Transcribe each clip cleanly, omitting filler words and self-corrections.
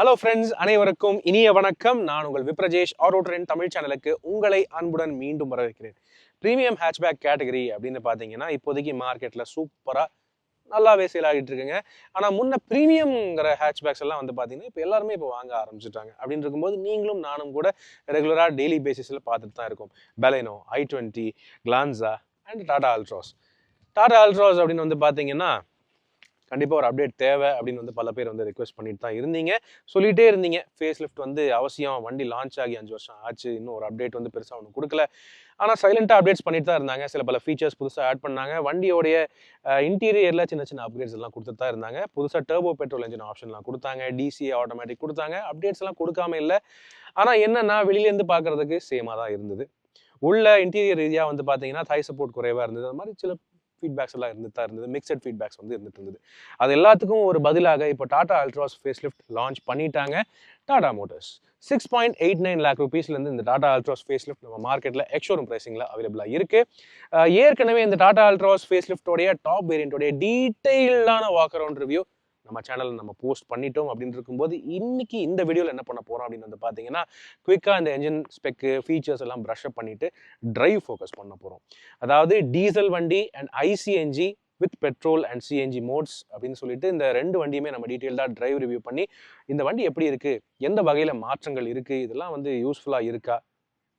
Hello friends, அனைவருக்கும் இனிய வணக்கம். நான் உங்கள் விப்ரஜேஷ் ஆட்டோ ட்ரெண்ட் தமிழ் சேனலுக்கு உங்களை அன்புடன் மீண்டும் வரவேற்கிறேன். ப்ரீமியம் ஹேட்ச்பேக் கேட்டகரி அப்படின்னு பார்த்தீங்கன்னா இப்போதைக்கு மார்க்கெட்டில் சூப்பராக நல்லாவே சேல் ஆகிட்டு இருக்குங்க. ஆனால் முன்ன ப்ரீமியம்ங்கிற ஹேட்ச்பேக்ஸ் எல்லாம் வந்து பார்த்தீங்கன்னா இப்போ எல்லாருமே இப்போ வாங்க ஆரம்பிச்சுட்டாங்க. அப்படின்னு இருக்கும்போது நீங்களும் நானும் கூட ரெகுலராக டெய்லி பேசிஸில் பார்த்துட்டு தான் இருக்கோம். Baleno, i20, Glanza and Tata அல்ட்ராஸ். Tata அல்ட்ராஸ் அப்படின்னு வந்து பார்த்தீங்கன்னா கண்டிப்பாக ஒரு அப்டேட் தேவை அப்படின்னு வந்து பல பேர் வந்து ரெக்வஸ்ட் பண்ணிட்டு தான் இருந்தீங்க, சொல்லிகிட்டே இருந்தீங்க. ஃபேஸ் லிஃப்ட் வந்து அவசியம், வண்டி லான்ச் ஆகி 5 வருஷம் ஆச்சு, இன்னும் ஒரு அப்டேட் வந்து பெருசாக ஒன்று கொடுக்கல. ஆனால் சைலண்ட்டாக அப்டேட்ஸ் பண்ணிட்டு தான் இருந்தாங்க. சில பல ஃபீச்சர்ஸ் புதுசாக ஆட் பண்ணாங்க. வண்டியோடைய இன்டீரியரில் சின்ன சின்ன அப்கிரேட்ஸ் எல்லாம் கொடுத்துட்டு தான் இருந்தாங்க. புதுசாக டர்போ பெட்ரோல் என்ஜின் ஆப்ஷன்லாம் கொடுத்தாங்க, டிசிஏ ஆட்டோமேட்டிக் கொடுத்தாங்க. அப்டேட்ஸ் எல்லாம் கொடுக்காம இல்லை. ஆனால் என்னன்னா வெளியிலேருந்து பார்க்கறதுக்கு சேமாக தான் இருந்தது. உள்ள இன்டீரியர் ரீதியாக வந்து பார்த்தீங்கன்னா தாய் சப்போர்ட் குறைவாக இருந்தது. அது மாதிரி சில ஃபீட்பேக்ஸ் எல்லாம் இருந்துட்டு தான் இருந்தது. மிக்சட் ஃபீட்பேக்ஸ் வந்து இருந்துட்டு இருந்தது. அது எல்லாத்துக்கும் ஒரு பதிலாக இப்போ Tata Altroz face lift launch பண்ணிட்டாங்க டாடா மோட்டர்ஸ். 6.89 lakh rupeesலேருந்து இந்த டாடா அல்ட்ராஸ் ஃபேஸ் லிஃப்ட் நம்ம மார்க்கெட்டில் எக்ஷோரூம் ப்ரைசிங்கில் அவைலபிளாக இருக்குது. ஏற்கனவே இந்த டாடா அல்ட்ராஸ் ஃபேஸ் லிஃப்டோடைய டாப் வேரியண்ட்டோடைய டீட்டெயில்டான வாக் அரவுண்ட் ரிவ்யூ நம்ம சேனலில் நம்ம போஸ்ட் பண்ணிட்டோம். அப்படின்னு இருக்கும்போது இன்னைக்கு இந்த வீடியோவில் என்ன பண்ண போகிறோம் அப்படின்னு வந்து பார்த்தீங்கன்னா குயிக்காக இந்த என்ஜின் ஸ்பெக்கு ஃபீச்சர்ஸ் எல்லாம் ப்ரஷ் அப் பண்ணிட்டு டிரைவ் ஃபோக்கஸ் பண்ண போகிறோம். அதாவது டீசல் வண்டி அண்ட் ஐசிஎன்ஜி with petrol and CNG modes அப்படின்னு சொல்லிட்டு இந்த ரெண்டு வண்டியுமே நம்ம டீட்டெயில்டாக டிரைவ் ரிவ்யூ பண்ணி இந்த வண்டி எப்படி இருக்குது, எந்த வகையில் மாற்றங்கள் இருக்குது, இதெல்லாம் வந்து யூஸ்ஃபுல்லாக இருக்கா,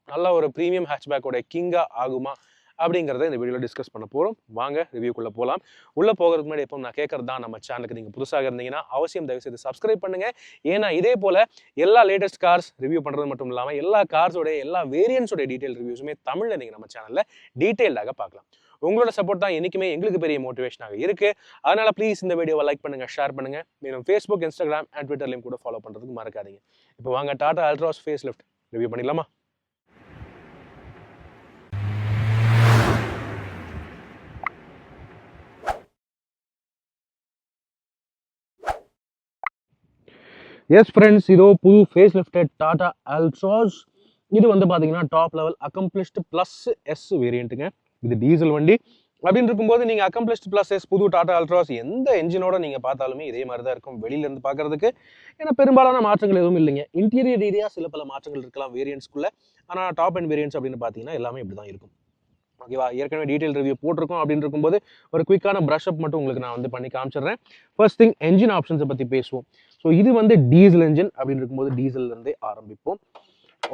நல்ல ஒரு ப்ரீமியம் ஹேட்ச்பேக்கோட கிங்காக ஆகுமா அப்படிங்கிறத இந்த வீடியோவில் டிஸ்கஸ் பண்ண போகிறோம். வாங்க ரிவ்யூக்குள்ளே போகலாம். உள்ளே போகிறதுக்கு முன்னாடி எப்போ நான் கேட்குறது தான், நம்ம சேனலுக்கு நீங்கள் புதுசாக இருந்தீங்கன்னா அவசியம் தயவுசெய்து சப்ஸ்கிரைப் பண்ணுங்கள். ஏன்னா இதே போல் எல்லா லேட்டஸ்ட் கார்ஸ் ரிவ்யூ பண்ணுறது மட்டும் இல்லாமல் எல்லா கார்ஸோடைய எல்லா வேரியன்ஸோடைய டீட்டெயில் ரிவ்யூஸுமே தமிழில் நீங்கள் நம்ம சேனலில் டீட்டெயில்டாக பார்க்கலாம். உங்களோட சப்போர்ட் தான் என்றைக்குமே எங்களுக்கு பெரிய மோட்டிவேஷனாக இருக்குது. அதனால் ப்ளீஸ் இந்த வீடியோவை லைக் பண்ணுங்கள், ஷேர் பண்ணுங்கள். மேலும் ஃபேஸ்புக், இன்ஸ்டாகிராம் அண்ட் ட்விட்டர்லையும் கூட ஃபாலோ பண்ணுறதுக்கு மறக்காதீங்க. இப்போ வாங்க Tata Altroz face lift review பண்ணிடலாமா? எஸ் ஃப்ரெண்ட்ஸ், இதோ புது ஃபேஸ் லிஃப்டட் டாடா அல்ட்ராஸ். இது வந்து பார்த்தீங்கன்னா top level accomplished plus S வேரியண்ட்டுங்க. இது டீசல் வண்டி. அப்படின்னு இருக்கும்போது நீங்கள் அக்கம்ப்ளிஷ்டு ப்ளஸ் எஸ் புது டாடா அல்ட்ராஸ் எந்த என்ஜினோட நீங்கள் பார்த்தாலுமே இதே மாதிரி தான் இருக்கும் வெளியிலேருந்து பார்க்கறதுக்கு. ஏன்னா பெரும்பாலான மாற்றங்கள் எதுவும் இல்லைங்க. இன்டீரியர் ரீதியாக சில பல மாற்றங்கள் இருக்கலாம் வேரியன்ட்ஸ்குள்ளே. ஆனால் டாப் அண்ட் வேரியன்ட்ஸ் அப்படின்னு பார்த்தீங்கன்னா எல்லாமே இப்படி தான் இருக்கும். ஓகேவா? ஏற்கனவே டீட்டெயில் ரிவ்யூ போட்டிருக்கோம். அப்படின்னு இருக்கும்போது ஒரு குயிக்கான ப்ரஷ் அப் மட்டும் உங்களுக்கு நான் வந்து பண்ணி காமிச்சிடுறேன். ஃபர்ஸ்ட் திங், என்ஜின் ஆப்ஷன்ஸை பற்றி பேசுவோம். ஸோ இது வந்து டீசல் என்ஜின். அப்படின்னு இருக்கும்போது டீசல்லேருந்தே ஆரம்பிப்போம்.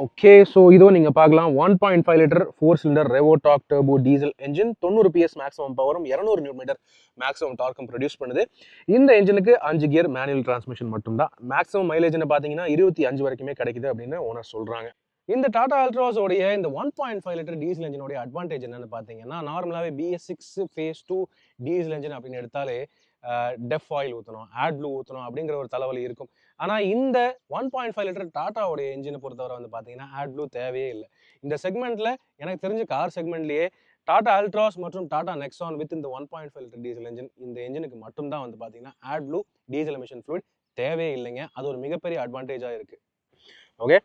ஓகே, ஸோ இதோ நீங்கள் பார்க்கலாம் 1.5 litre 4 cylinder Revotorq turbo diesel engine. 90 PS maximum பவரும் 200 நியூட்டன் மேக்ஸிமம் டார்க்கும் ப்ரொடியூஸ் பண்ணுது. இந்த என்ஜினுக்கு 5 கியர் மேனுவல் டிரான்ஸ்மிஷன் மட்டும்தான். மேக்ஸிமம் மைலேஜ்னு பார்த்தீங்கன்னா 25 வரைக்குமே கிடைக்குது அப்படின்னு ஓனர் சொல்கிறாங்க. இந்த டாடா அல்ட்ராஸோடைய இந்த 1.5 லிட்டர் டீசல் என்ஜினோடைய அட்வான்டேஜ் என்னன்னு பார்த்தீங்கன்னா, நார்மலாகவே BS6 ஃபேஸ் 2 டீசல் என்ஜின் அப்படின்னு எடுத்தாலே டெஃப் ஆயில் ஊற்றணும், ஆட் ப்ளூ ஊற்றணும் அப்படிங்கிற ஒரு தலைவலி இருக்கும். ஆனால் இந்த 1.5 லிட்டர் டாட்டாவோடைய என்ஜினை பொறுத்தவரை வந்து பார்த்தீங்கன்னா ஆட் ப்ளூ தேவையே இல்லை. இந்த செக்மெண்ட்டில் எனக்கு தெரிஞ்ச கார் செக்மெண்ட்லேயே டாடா அல்ட்ராஸ் மற்றும் டாடா நெக்ஸான் வித் இந்த 1.5 லிட்டர் டீசல் என்ஜின், இந்த என்ஜினுக்கு மட்டும்தான் வந்து பார்த்தீங்கன்னா AdBlue diesel emission fluid தேவையே இல்லைங்க. அது ஒரு மிகப்பெரிய அட்வான்டேஜாக இருக்குது. ஓகே,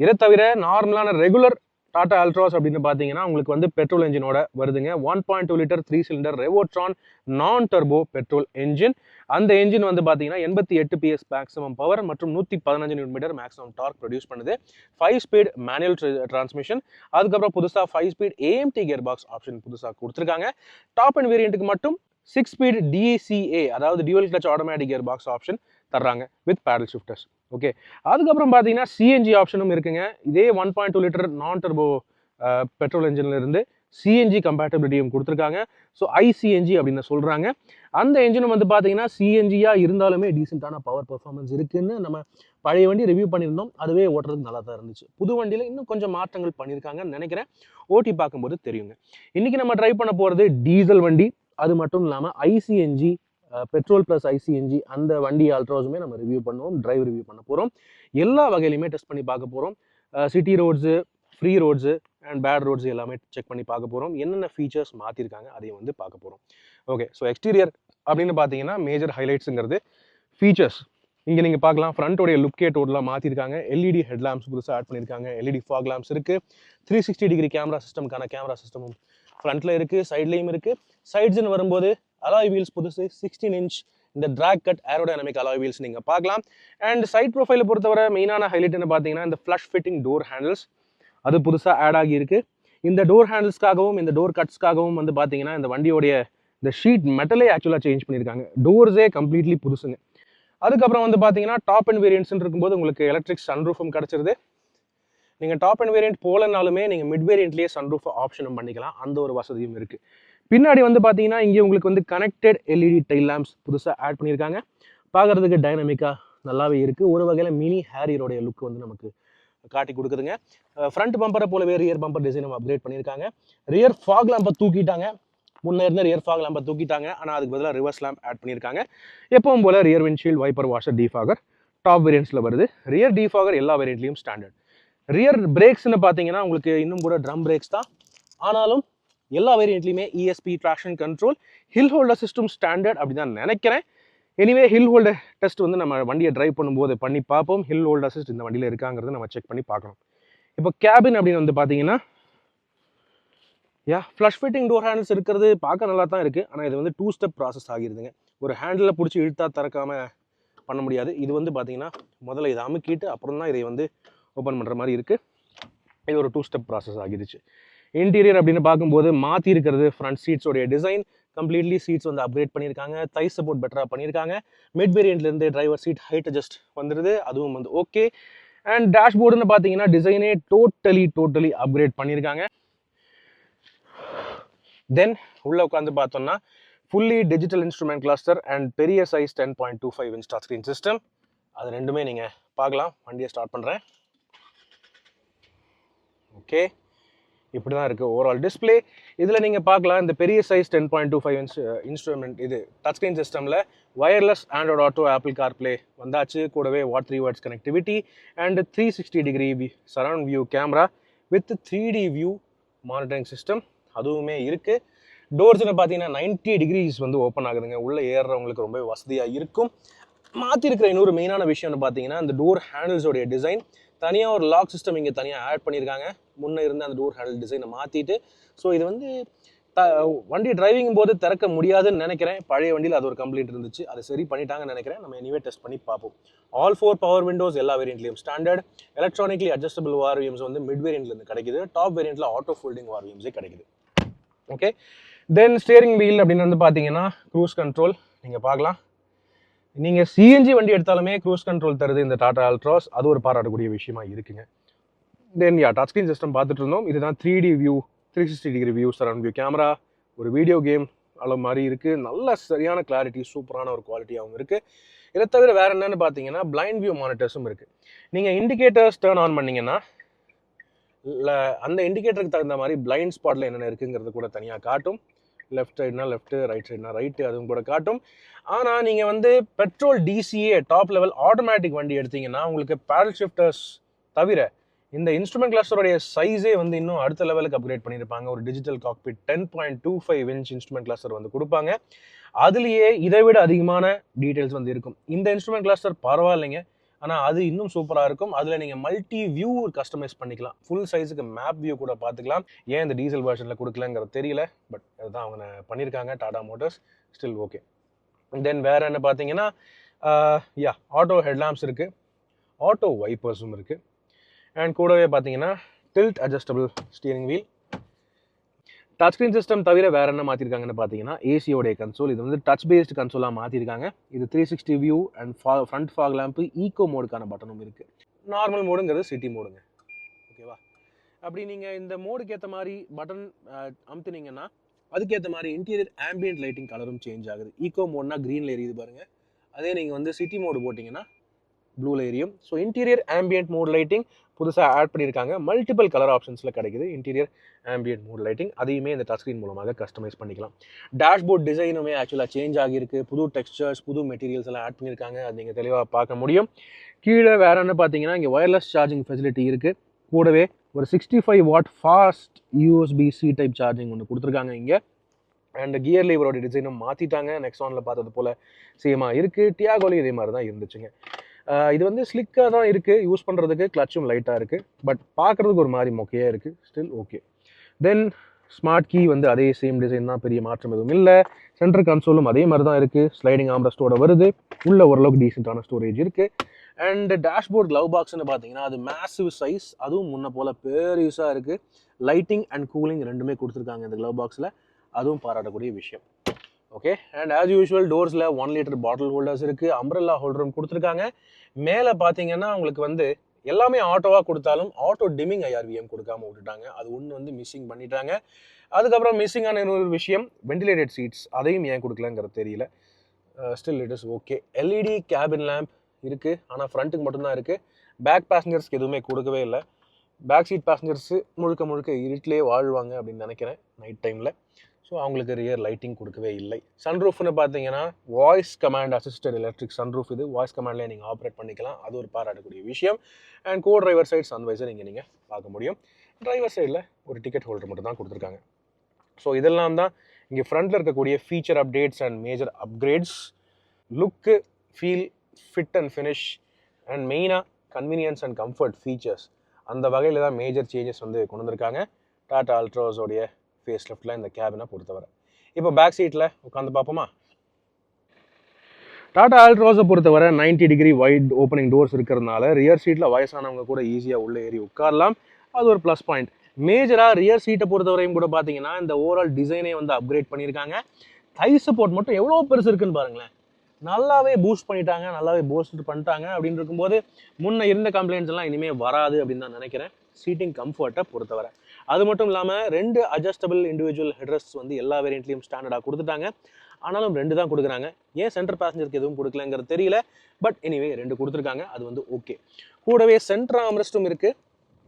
இதை தவிர நார்மலான ரெகுலர் டாடா அல்ட்ராஸ் அப்படின்னு பார்த்தீங்கன்னா உங்களுக்கு வந்து பெட்ரோல் என்ஜினோட வருதுங்க. 1.2 லிட்டர் 3 சிலிண்டர் ரெவோட்ரான் நான் டர்போ பெட்ரோல் என்ஜின். அந்த என்ஜின் வந்து பார்த்தீங்கன்னா 88 PS மேக்ஸிமம் பவர் மற்றும் 115 நியூட்டன் மேக்ஸிமம் டார்க் ப்ரொடியூஸ் பண்ணுது. 5 ஸ்பீட் மேனுவல் டிரான்ஸ்மிஷன். அதுக்கப்புறம் புதுசாக 5 speed AMT gear box option புதுசாக கொடுத்துருக்காங்க. டாப் அண்ட் வேரியண்ட்டுக்கு மட்டும் 6 ஸ்பீட் DCA அதாவது dual clutch automatic gear box option தர்றாங்க வித் பேடல் ஷிஃப்டர்ஸ். ஓகே, அதுக்கப்புறம் பார்த்தீங்கன்னா சிஎன்ஜி ஆப்ஷனும் இருக்குங்க. இதே 1.2 லிட்டர் நான் டர்போ பெட்ரோல் என்ஜின்ல இருந்து சிஎன்ஜி கம்பேட்டபிலிட்டியும் கொடுத்துருக்காங்க. ஸோ ஐசிஎன்ஜி அப்படின்னு சொல்கிறாங்க. அந்த என்ஜினும் வந்து பார்த்தீங்கன்னா சிஎன்ஜியாக இருந்தாலுமே டீசெண்டான பவர் பெர்ஃபார்மன்ஸ் இருக்குன்னு நம்ம பழைய வண்டி ரிவ்யூ பண்ணியிருந்தோம். அதுவே ஓட்டுறதுக்கு நல்லா தான் இருந்துச்சு. புது வண்டியில் இன்னும் கொஞ்சம் மாற்றங்கள் பண்ணியிருக்காங்கன்னு நினைக்கிறேன். ஓட்டி பார்க்கும்போது தெரியுங்க. இன்றைக்கி நம்ம ட்ரை பண்ண போகிறது டீசல் வண்டி. அது மட்டும் இல்லாமல் ஐசிஎன்ஜி பெட்ரோல் ப்ளஸ் ஐசிஎன்ஜி அந்த வண்டி அல்ட்ராஸுமே நம்ம ரிவ்யூ பண்ணுவோம், டிரைவ் ரிவ்யூ பண்ண போகிறோம். எல்லா வகையிலையுமே டெஸ்ட் பண்ணி பார்க்க போகிறோம். City roads, free roads and bad roads எல்லாமே செக் பண்ணி பார்க்க போகிறோம். என்னென்ன ஃபீச்சர்ஸ் மாற்றிருக்காங்க அதையும் வந்து பார்க்க போகிறோம். ஓகே, ஸோ எக்ஸ்டீரியர் அப்படின்னு பார்த்தீங்கன்னா மேஜர் ஹைலைட்ஸுங்கிறது ஃபீச்சர்ஸ். இங்கே நீங்கள் பார்க்கலாம் ஃப்ரண்ட்டோடைய லுக்கே டோட்டலாக மாற்றிருக்காங்க. எல்இடி ஹெட் லேம்ப்ஸ் புதுசாக ஆட் பண்ணியிருக்காங்க. எல்இடி ஃபாக் லேம்ப்ஸ் இருக்குது. 360 டிகிரி கேமரா சிஸ்டம்க்கான கேமரா சிஸ்டமும் ஃப்ரண்ட்டில் இருக்குது, சைட்லேயும் இருக்குது. சைட்ஸ்ன்னு வரும்போது அலாய் வீல்ஸ் புதுசு 16 இன்ச் இந்த track cut aerodynamic alloy wheels நீங்கள் பார்க்கலாம். அண்ட் சைட் ப்ரொஃபைலை பொறுத்தவரை மெயினான ஹைலைட் என்ன பார்த்தீங்கன்னா இந்த ஃப்ளஷ் ஃபிட்டிங் டோர் ஹேண்டில்ஸ் அது புதுசாக ஆட் ஆகியிருக்கு. இந்த டோர் ஹேண்டில்ஸ்க்காகவும் இந்த டோர் கட்ஸ்க்காகவும் வந்து பார்த்தீங்கன்னா இந்த வண்டியோடைய இந்த ஷீட் மெட்டலே ஆக்சுவலாக சேஞ்ச் பண்ணியிருக்காங்க. டோர்ஸே கம்ப்ளீட்லி புதுசுங்க. அதுக்கப்புறம் வந்து பார்த்தீங்கன்னா டாப் அண்ட் வேரியன்ட்ஸ்னு இருக்கும்போது உங்களுக்கு எலக்ட்ரிக் சன்ரூஃபும் கிடச்சிருது. நீங்கள் டாப் அண்ட் வேரியன்ட் போலனாலுமே நீங்கள் மிட் வேரியன்ட்லேயே சன்ரூஃப் ஆப்ஷனும் பண்ணிக்கலாம். அந்த ஒரு வசதியும் இருக்குது. பின்னாடி வந்து பார்த்தீங்கன்னா இங்கே உங்களுக்கு வந்து கனெக்டட் எல்இடி டைல் லேம்ப்ஸ் புதுசாக ஆட் பண்ணியிருக்காங்க. பார்க்குறதுக்கு டைனமிக்காக நல்லாவே இருக்குது. ஒரு வகையில் மினி ஹேரியரோடைய லுக் வந்து நமக்கு காட்டி கொடுக்குதுங்க. ஃப்ரண்ட் பம்பரை போலவே ரியர் பம்பர் டிசைனும் அப்கிரேட் பண்ணியிருக்காங்க. ரியர் ஃபாக் லேம்பை தூக்கிட்டாங்க. முன்னே இருந்த ரியர் ஃபாக் லேம்பை தூக்கிட்டாங்க. ஆனால் அதுக்கு பதிலாக ரிவர்ஸ் லேம்ப் ஆட் பண்ணியிருக்காங்க. எப்பவும் போல rear windshield wiper washer defogger top வேரியன்ட்ஸில் வருது. ரியர் டிஃபாகர் எல்லா வேரியன்ட்லையும் ஸ்டாண்டர்ட். ரியர் பிரேக்ஸ்ன்னு பார்த்தீங்கன்னா உங்களுக்கு இன்னும் கூட ட்ரம் பிரேக்ஸ் தான். ஆனாலும் எல்லா வேரியன்ட்லையுமே ESP traction control hill holder system standard அப்படி தான் நினைக்கிறேன். எனிவே ஹில் ஹோல்டர் டெஸ்ட் வந்து நம்ம வண்டியை டிரைவ் பண்ணும்போது பண்ணி பார்ப்போம். ஹில் ஹோல்டர் அசிஸ்ட் இந்த வண்டியில் இருக்காங்கிறத நம்ம செக் பண்ணி பார்க்கணும். இப்போ கேபின் அப்படின்னு வந்து பார்த்தீங்கன்னா ஃப்ளஷ் ஃபிட்டிங் டோர் ஹேண்டில்ஸ் இருக்கிறது பார்க்க நல்லா தான் இருக்குது. ஆனால் இது வந்து 2 ஸ்டெப் ப்ராசஸ் ஆகிருதுங்க. ஒரு ஹேண்டில் பிடிச்சி இழுத்தா திறக்காமல் பண்ண முடியாது. இது வந்து பார்த்தீங்கன்னா முதல்ல இதை அமுக்கிட்டு அப்புறம் தான் இதை வந்து ஓப்பன் பண்ணுற மாதிரி இருக்குது. இது ஒரு 2 ஸ்டெப் ப்ராசஸ் ஆகிடுச்சு. இன்டீரியர் அப்படின்னு பார்க்கும்போது மாற்றி இருக்கிறது ஃப்ரண்ட் சீட்ஸோடைய டிசைன் கம்ப்ளீட்லி சீட்ஸ் வந்து அப்கிரேட் பண்ணியிருக்காங்க. தை சப்போர்ட் பெட்டராக பண்ணியிருக்காங்க. மிட் வேரியன்ட்லேருந்து டிரைவர் சீட் ஹைட் அட்ஜஸ்ட் வந்துடுது. அதுவும் வந்து ஓகே. அண்ட் டேஷ்போர்டுன்னு பார்த்தீங்கன்னா டிசைனே டோட்டலி அப்கிரேட் பண்ணியிருக்காங்க. தென் உள்ளே உட்காந்து பார்த்தோம்னா fully digital instrument cluster and பெரிய size 10.25 inch touch screen system. அது ரெண்டுமே நீங்கள் பார்க்கலாம். வண்டியை ஸ்டார்ட் பண்ணுறேன். ஓகே, இப்படி தான் இருக்குது ஓவரால் டிஸ்பிளே. இதில் நீங்கள் பார்க்கலாம் இந்த பெரிய சைஸ் 10.25 இன்ச் இன்ஸ்ட்ருமெண்ட் இது டச் ஸ்க்ரீன் சிஸ்டமில் wireless Android Auto Apple CarPlay வந்தாச்சு. கூடவே watt 3 watts connectivity and 360 degree surround view camera with 3D view monitoring system அதுவுமே இருக்குது. டோர்ஸ்னு பார்த்தீங்கன்னா 90 டிகிரிஸ் வந்து ஓப்பன் ஆகுதுங்க. உள்ளே ஏறுறவங்களுக்கு ரொம்ப வசதியாக இருக்கும். மாற்றிருக்கிற இன்னொரு மெயினான விஷயம்னு பார்த்தீங்கன்னா இந்த டோர் ஹேண்டில்ஸோடைய டிசைன் தனியாக ஒரு லாக் சிஸ்டம் இங்கே தனியாக ஆட் பண்ணியிருக்காங்க. முன்னே இருந்த அந்த டோர் ஹேண்டில் டிசைனை மாற்றிட்டு ஸோ இது வந்து வண்டி டிரைவிங் போது திறக்க முடியாதுன்னு நினைக்கிறேன். பழைய வண்டியில் அது ஒரு கம்ப்ளைண்ட் இருந்துச்சு. அதை சரி பண்ணிட்டாங்கன்னு நினைக்கிறேன். நம்ம எனிவே டெஸ்ட் பண்ணி பார்ப்போம். ஆல் 4 பவர் விண்டோஸ் எல்லா வேரியன்ட்லையும் ஸ்டாண்டர்ட். எலக்ட்ரானிக்லி அட்ஜஸ்டபிள் வார்வியம்ஸ் வந்து மிட் வேரியன்ட்லேருந்து கிடைக்குது. டாப் வேரியன்ட்டில் ஆட்டோ ஃபோல்டிங் வார்வியம்ஸே கிடைக்குது. ஓகே, தென் ஸ்டியரிங் வீல் அப்படின்னு வந்து பார்த்தீங்கன்னா க்ரூஸ் கண்ட்ரோல் நீங்கள் பார்க்கலாம். நீங்கள் சிஎன்ஜி வண்டி எடுத்தாலுமே க்ரூஸ் கண்ட்ரோல் தருது இந்த டாடா அல்ட்ராஸ். அது ஒரு பாராட்டக்கூடிய விஷயமா இருக்குங்க. தென் டச் ஸ்க்ரீன் சிஸ்டம் பார்த்துட்டு இருந்தோம். இதுதான் 3D view 360 degree view surround view camera. ஒரு வீடியோ கேம் அளவு மாதிரி இருக்குது. நல்ல சரியான கிளாரிட்டி சூப்பரான ஒரு குவாலிட்டியாகவும் இருக்குது. இதை தவிர வேறு என்னென்னு பார்த்தீங்கன்னா பிளைண்ட் வியூ மானிட்டர்ஸும் இருக்குது. நீங்கள் இண்டிகேட்டர்ஸ் டர்ன் ஆன் பண்ணிங்கன்னா இல்லை அந்த இண்டிகேட்டருக்கு தகுந்த மாதிரி பிளைண்ட் ஸ்பாட்டில் என்னென்ன இருக்குங்கிறது கூட தனியாக காட்டும். லெஃப்ட் சைடுனா லெஃப்ட்டு, ரைட் சைடுனா ரைட்டு, அதுவும் கூட காட்டும். ஆனால் நீங்கள் வந்து petrol TCA top level automatic வண்டி எடுத்தீங்கன்னா உங்களுக்கு பேடல் ஷிஃப்டர்ஸ் தவிர இந்த இன்ஸ்ட்ருமெண்ட் கிளஸ்டருடைய சைஸே வந்து இன்னும் அடுத்த லெவலுக்கு அப்கிரேட் பண்ணியிருப்பாங்க. ஒரு digital cockpit 10.25 inch instrument cluster வந்து கொடுப்பாங்க. அதுலேயே இதை விட அதிகமான டீட்டெயில்ஸ் வந்து இருக்கும். இந்த இன்ஸ்ட்ருமெண்ட் கிளஸ்டர் பரவாயில்லைங்க, ஆனால் அது இன்னும் சூப்பராக இருக்கும். அதில் நீங்கள் மல்டி வியூ கஸ்டமைஸ் பண்ணிக்கலாம். ஃபுல் சைஸுக்கு மேப் வியூ கூட பார்த்துக்கலாம். ஏன் இந்த டீசல் வெர்ஷனில் கொடுக்கலங்கிறது தெரியல, பட் அதுதான் அவங்க பண்ணியிருக்காங்க Tata Motors. Still okay. Then வேறு என்ன பார்த்தீங்கன்னா ஆட்டோ ஹெட்லாம்ப்ஸ் இருக்குது, ஆட்டோ வைப்பர்ஸும் இருக்குது. அண்ட் கூடவே பார்த்தீங்கன்னா tilt adjustable steering wheel. Touch screen system தவிர வேறு என்ன மாற்றிருக்காங்கன்னு பார்த்தீங்கன்னா ஏசியோடைய கன்சோல். இது வந்து டச் பேஸ்டு கன்சோலாக மாற்றிருக்காங்க. இது 360 view and front fog lamp eco மோடுக்கான பட்டனும் இருக்குது. நார்மல் மோடுங்கிறது சிட்டி மோடுங்க. ஓகேவா? அப்படி நீங்கள் இந்த மோடுக்கு ஏற்ற மாதிரி பட்டன் அமுத்துனீங்கன்னா அதுக்கேற்ற மாதிரி இன்டீரியர் ஆம்பியன்ட் லைட்டிங் கலரும் சேஞ்ச் ஆகுது. ஈகோ மோட்னா க்ரீனில் எரியுது பாருங்கள். அதே நீங்கள் வந்து சிட்டி மோடு போட்டிங்கன்னா ப்ளூவில் எரியும். So interior ambient mode lighting புதுசாக ஆட் பண்ணியிருக்காங்க. மல்டிபிள் கலர் ஆப்ஷன்ஸில் கிடைக்குது இன்டீரியர் ஆம்பியன்ட் மோட் லைட்டிங். அதையுமே இந்த டச் ஸ்க்ரீன் மூலமாக கஸ்டமைஸ் பண்ணிக்கலாம். டேஷ்போர்ட் டிசைனுமே ஆக்சுவலாக சேஞ்ச் ஆகியிருக்கு. புது டெக்ஸ்சர்ஸ், புது மெட்டீரியல்ஸ் எல்லாம் ஆட் பண்ணியிருக்காங்க. அது நீங்கள் தெளிவாக பார்க்க முடியும். கீழே வேறு என்ன பார்த்தீங்கன்னா இங்கே ஒயர்லெஸ் சார்ஜிங் ஃபெசிலிட்டி இருக்குது. கூடவே ஒரு 65 watt fast USB-C type charging ஒன்று கொடுத்துருக்காங்க இங்கே. அண்ட் கியர் லீவரோட டிசைனும் மாற்றிட்டாங்க. நெக்ஸானில் பார்த்தது போல் சேமாக இருக்குது. டியாகோலையும் இதே மாதிரி தான் இருந்துச்சுங்க. இது வந்து ஸ்லிக்காக தான் இருக்குது யூஸ் பண்ணுறதுக்கு. கிளச்சும் லைட்டாக இருக்குது, பட் பார்க்குறதுக்கு ஒரு மாதிரி மொக்கையாக இருக்குது. Still okay. Then smart key வந்து அதே சேம் டிசைன் தான், பெரிய மாற்றம் எதுவும் இல்லை. சென்டர் கன்சோலும் அதே மாதிரி தான் இருக்குது, ஸ்லைடிங் ஆம்ரெஸ்டோட வருது. உள்ள ஓரளவுக்கு டீசெண்டான ஸ்டோரேஜ் இருக்குது. அண்ட் டேஷ்போர்ட் க்ளவ் பாக்ஸ்னு பார்த்தீங்கன்னா அது மேசிவ் சைஸ், அதுவும் முன்ன போல் பெருசாக இருக்குது. லைட்டிங் அண்ட் கூலிங் ரெண்டுமே கொடுத்துருக்காங்க இந்த க்ளவ் பாக்ஸில், அதுவும் பாராட்டக்கூடிய விஷயம். ஓகே, அண்ட் ஆஸ் யூஷுவல் டோர்ஸில் 1 லிட்டர் பாட்டில் ஹோல்டர்ஸ் இருக்குது, அம்ப்ரெல்லா ஹோல்டரும் கொடுத்துருக்காங்க. மேலே பார்த்தீங்கன்னா உங்களுக்கு வந்து எல்லாமே ஆட்டோவாக கொடுத்தாலும் ஆட்டோ டிமிங் ஐஆர்விஎம் கொடுக்காம விட்டுட்டாங்க, அது ஒன்று வந்து மிஸ்ஸிங் பண்ணிட்டாங்க. அதுக்கப்புறம் மிஸ்ஸிங்கான இன்னொரு விஷயம் வென்டிலேட்டட் சீட்ஸ், அதையும் ஏன் கொடுக்கலங்கிறது தெரியல. Still it is okay. LED cabin lamp இருக்குது, ஆனால் ஃப்ரண்ட்டுக்கு மட்டும்தான் இருக்குது. பேக் பேசஞ்சர்ஸ்க்கு எதுவுமே கொடுக்கவே இல்லை. பேக் சீட் பேசஞ்சர்ஸு முழுக்க முழுக்க இருட்டிலே வாழ்வாங்க அப்படின்னு நினைக்கிறேன் நைட் டைமில். ஸோ அவங்களுக்கு ரியர் லைட்டிங் கொடுக்கவே இல்லை. சன்ரூஃப்னு பார்த்தீங்கன்னா voice command assisted electric sunroof, இது வாய்ஸ் கமாண்ட்லேயே நீங்கள் ஆப்ரேட் பண்ணிக்கலாம், அது ஒரு பாராட்டக்கூடிய விஷயம். And co driver side sun visor இங்கே நீங்கள் பார்க்க முடியும். டிரைவர் சைடில் ஒரு டிக்கெட் ஹோல்டர் மட்டும் தான் கொடுத்துருக்காங்க. ஸோ இதெல்லாம் தான் இங்கே ஃப்ரண்ட்டில் இருக்கக்கூடிய feature updates and major upgrades. Look, feel, fit and finish and மெயினாக கன்வீனியன்ஸ் அண்ட் கம்ஃபர்ட் ஃபீச்சர்ஸ், அந்த வகையில் தான் மேஜர் சேஞ்சஸ் வந்து கொண்டு வந்திருக்காங்க டாடா அல்ட்ராஸோடைய ஃபேஸ் லிஃப்ட்டில் இந்த கேபினை பொறுத்தவரை. இப்போ பேக் சீட்டில் உட்காந்து பார்ப்போமா? டாடா அல்ட்ராஸை பொறுத்தவரை 90 டிகிரி வைட் ஓப்பனிங் டோர்ஸ் இருக்கிறதுனால ரியர் சீட்டில் வயசானவங்க கூட ஈஸியாக உள்ளே ஏறி உட்காரலாம், அது ஒரு ப்ளஸ் பாயிண்ட். மேஜராக ரியர் சீட்டை பொறுத்தவரையும் கூட பார்த்தீங்கன்னா இந்த ஓவரால் டிசைனே வந்து அப்கிரேட் பண்ணியிருக்காங்க. தை சப்போர்ட் மட்டும் எவ்வளோ பெருசு இருக்குன்னு பாருங்களேன், நல்லாவே பூஸ்ட் பண்ணிட்டாங்க, நல்லாவே பூஸ்ட் பண்ணிட்டாங்க. அப்படின்னு இருக்கும்போது முன்ன இருந்த கம்ப்ளைண்ட்ஸ் எல்லாம் இனிமேல் வராது அப்படின்னு தான் நினைக்கிறேன் சீட்டிங் கம்ஃபர்ட்டை பொறுத்தவரை. அது மட்டும் இல்லாமல் 2 அட்ஜஸ்டபிள் இண்டிவிஜுவல் ஹெட்ரெஸ்ட் வந்து எல்லா வேரியண்ட்லையும் ஸ்டாண்டர்டாக கொடுத்துட்டாங்க. ஆனாலும் 2 தான் கொடுக்குறாங்க, ஏன் சென்டர் பேசஞ்சருக்கு எதுவும் கொடுக்கலங்கிறது தெரியல. பட் எனிவே 2 கொடுத்துருக்காங்க, அது வந்து ஓகே. கூடவே சென்டர் ஆம்ரெஸ்ட்டும் இருக்குது.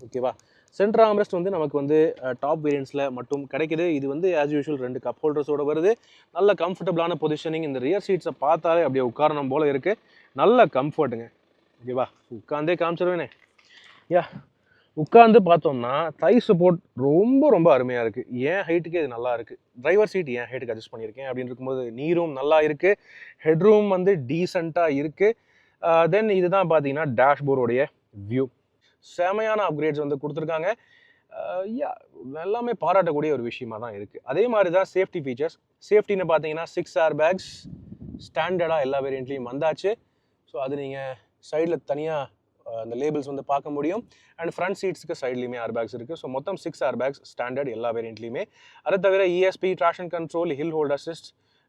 ஓகேவா, சென்டர் ஆம்ரெஸ்ட் வந்து நமக்கு வந்து டாப் வேரியன்ட்ஸில் மட்டும் கிடைக்குது. இது வந்து ஆஸ் யூஷுவல் 2 கப் ஹோல்டர்ஸோடு வருது. நல்ல கம்ஃபர்டபுளான பொசிஷனிங், இந்த ரியர் சீட்ஸை பார்த்தாலே அப்படியே உட்காரணும் போல் இருக்குது, நல்ல கம்ஃபர்ட்டுங்க. ஓகேவா, உட்காந்தே காமிச்சிருவேனே. யா, உட்காந்து பார்த்தோம்னா தை சப்போர்ட் ரொம்ப ரொம்ப அருமையாக இருக்குது. ஏன் ஹைட்டுக்கு இது நல்லா இருக்குது. டிரைவர் சீட் ஏன் ஹைட்டுக்கு அட்ஜஸ்ட் பண்ணியிருக்கேன் அப்படின்னு இருக்கும்போது நீரும் நல்லா இருக்குது, ஹெட்ரூம் வந்து டீசெண்டாக இருக்குது. தென் இதுதான் பார்த்தீங்கன்னா டேஷ்போர்டோடைய வியூ, செமையான அப்கிரேட்ஸ் வந்து கொடுத்துருக்காங்க. எல்லாமே பாராட்டக்கூடிய ஒரு விஷயமா தான் இருக்குது. அதே மாதிரி தான் சேஃப்டி ஃபீச்சர்ஸ். சேஃப்டின்னு பார்த்தீங்கன்னா 6 ஏர் பேக்ஸ் ஸ்டாண்டர்டாக எல்லா வேரியண்ட்லேயும் வந்தாச்சு. ஸோ அது நீங்கள் சைடில் தனியாக அந்த லேபிள்ஸ் வந்து பார்க்க முடியும். அண்ட் ஃப்ரண்ட் சீட்ஸ்க்கு சைட்லேயுமே ஏர் பேக்ஸ் இருக்குது. ஸோ மொத்தம் 6 ஏர் பேக்ஸ் ஸ்டாண்டர்ட் எல்லா வேரியண்ட்லேயுமே. அதை தவிர ESP, traction control, hill hold assist,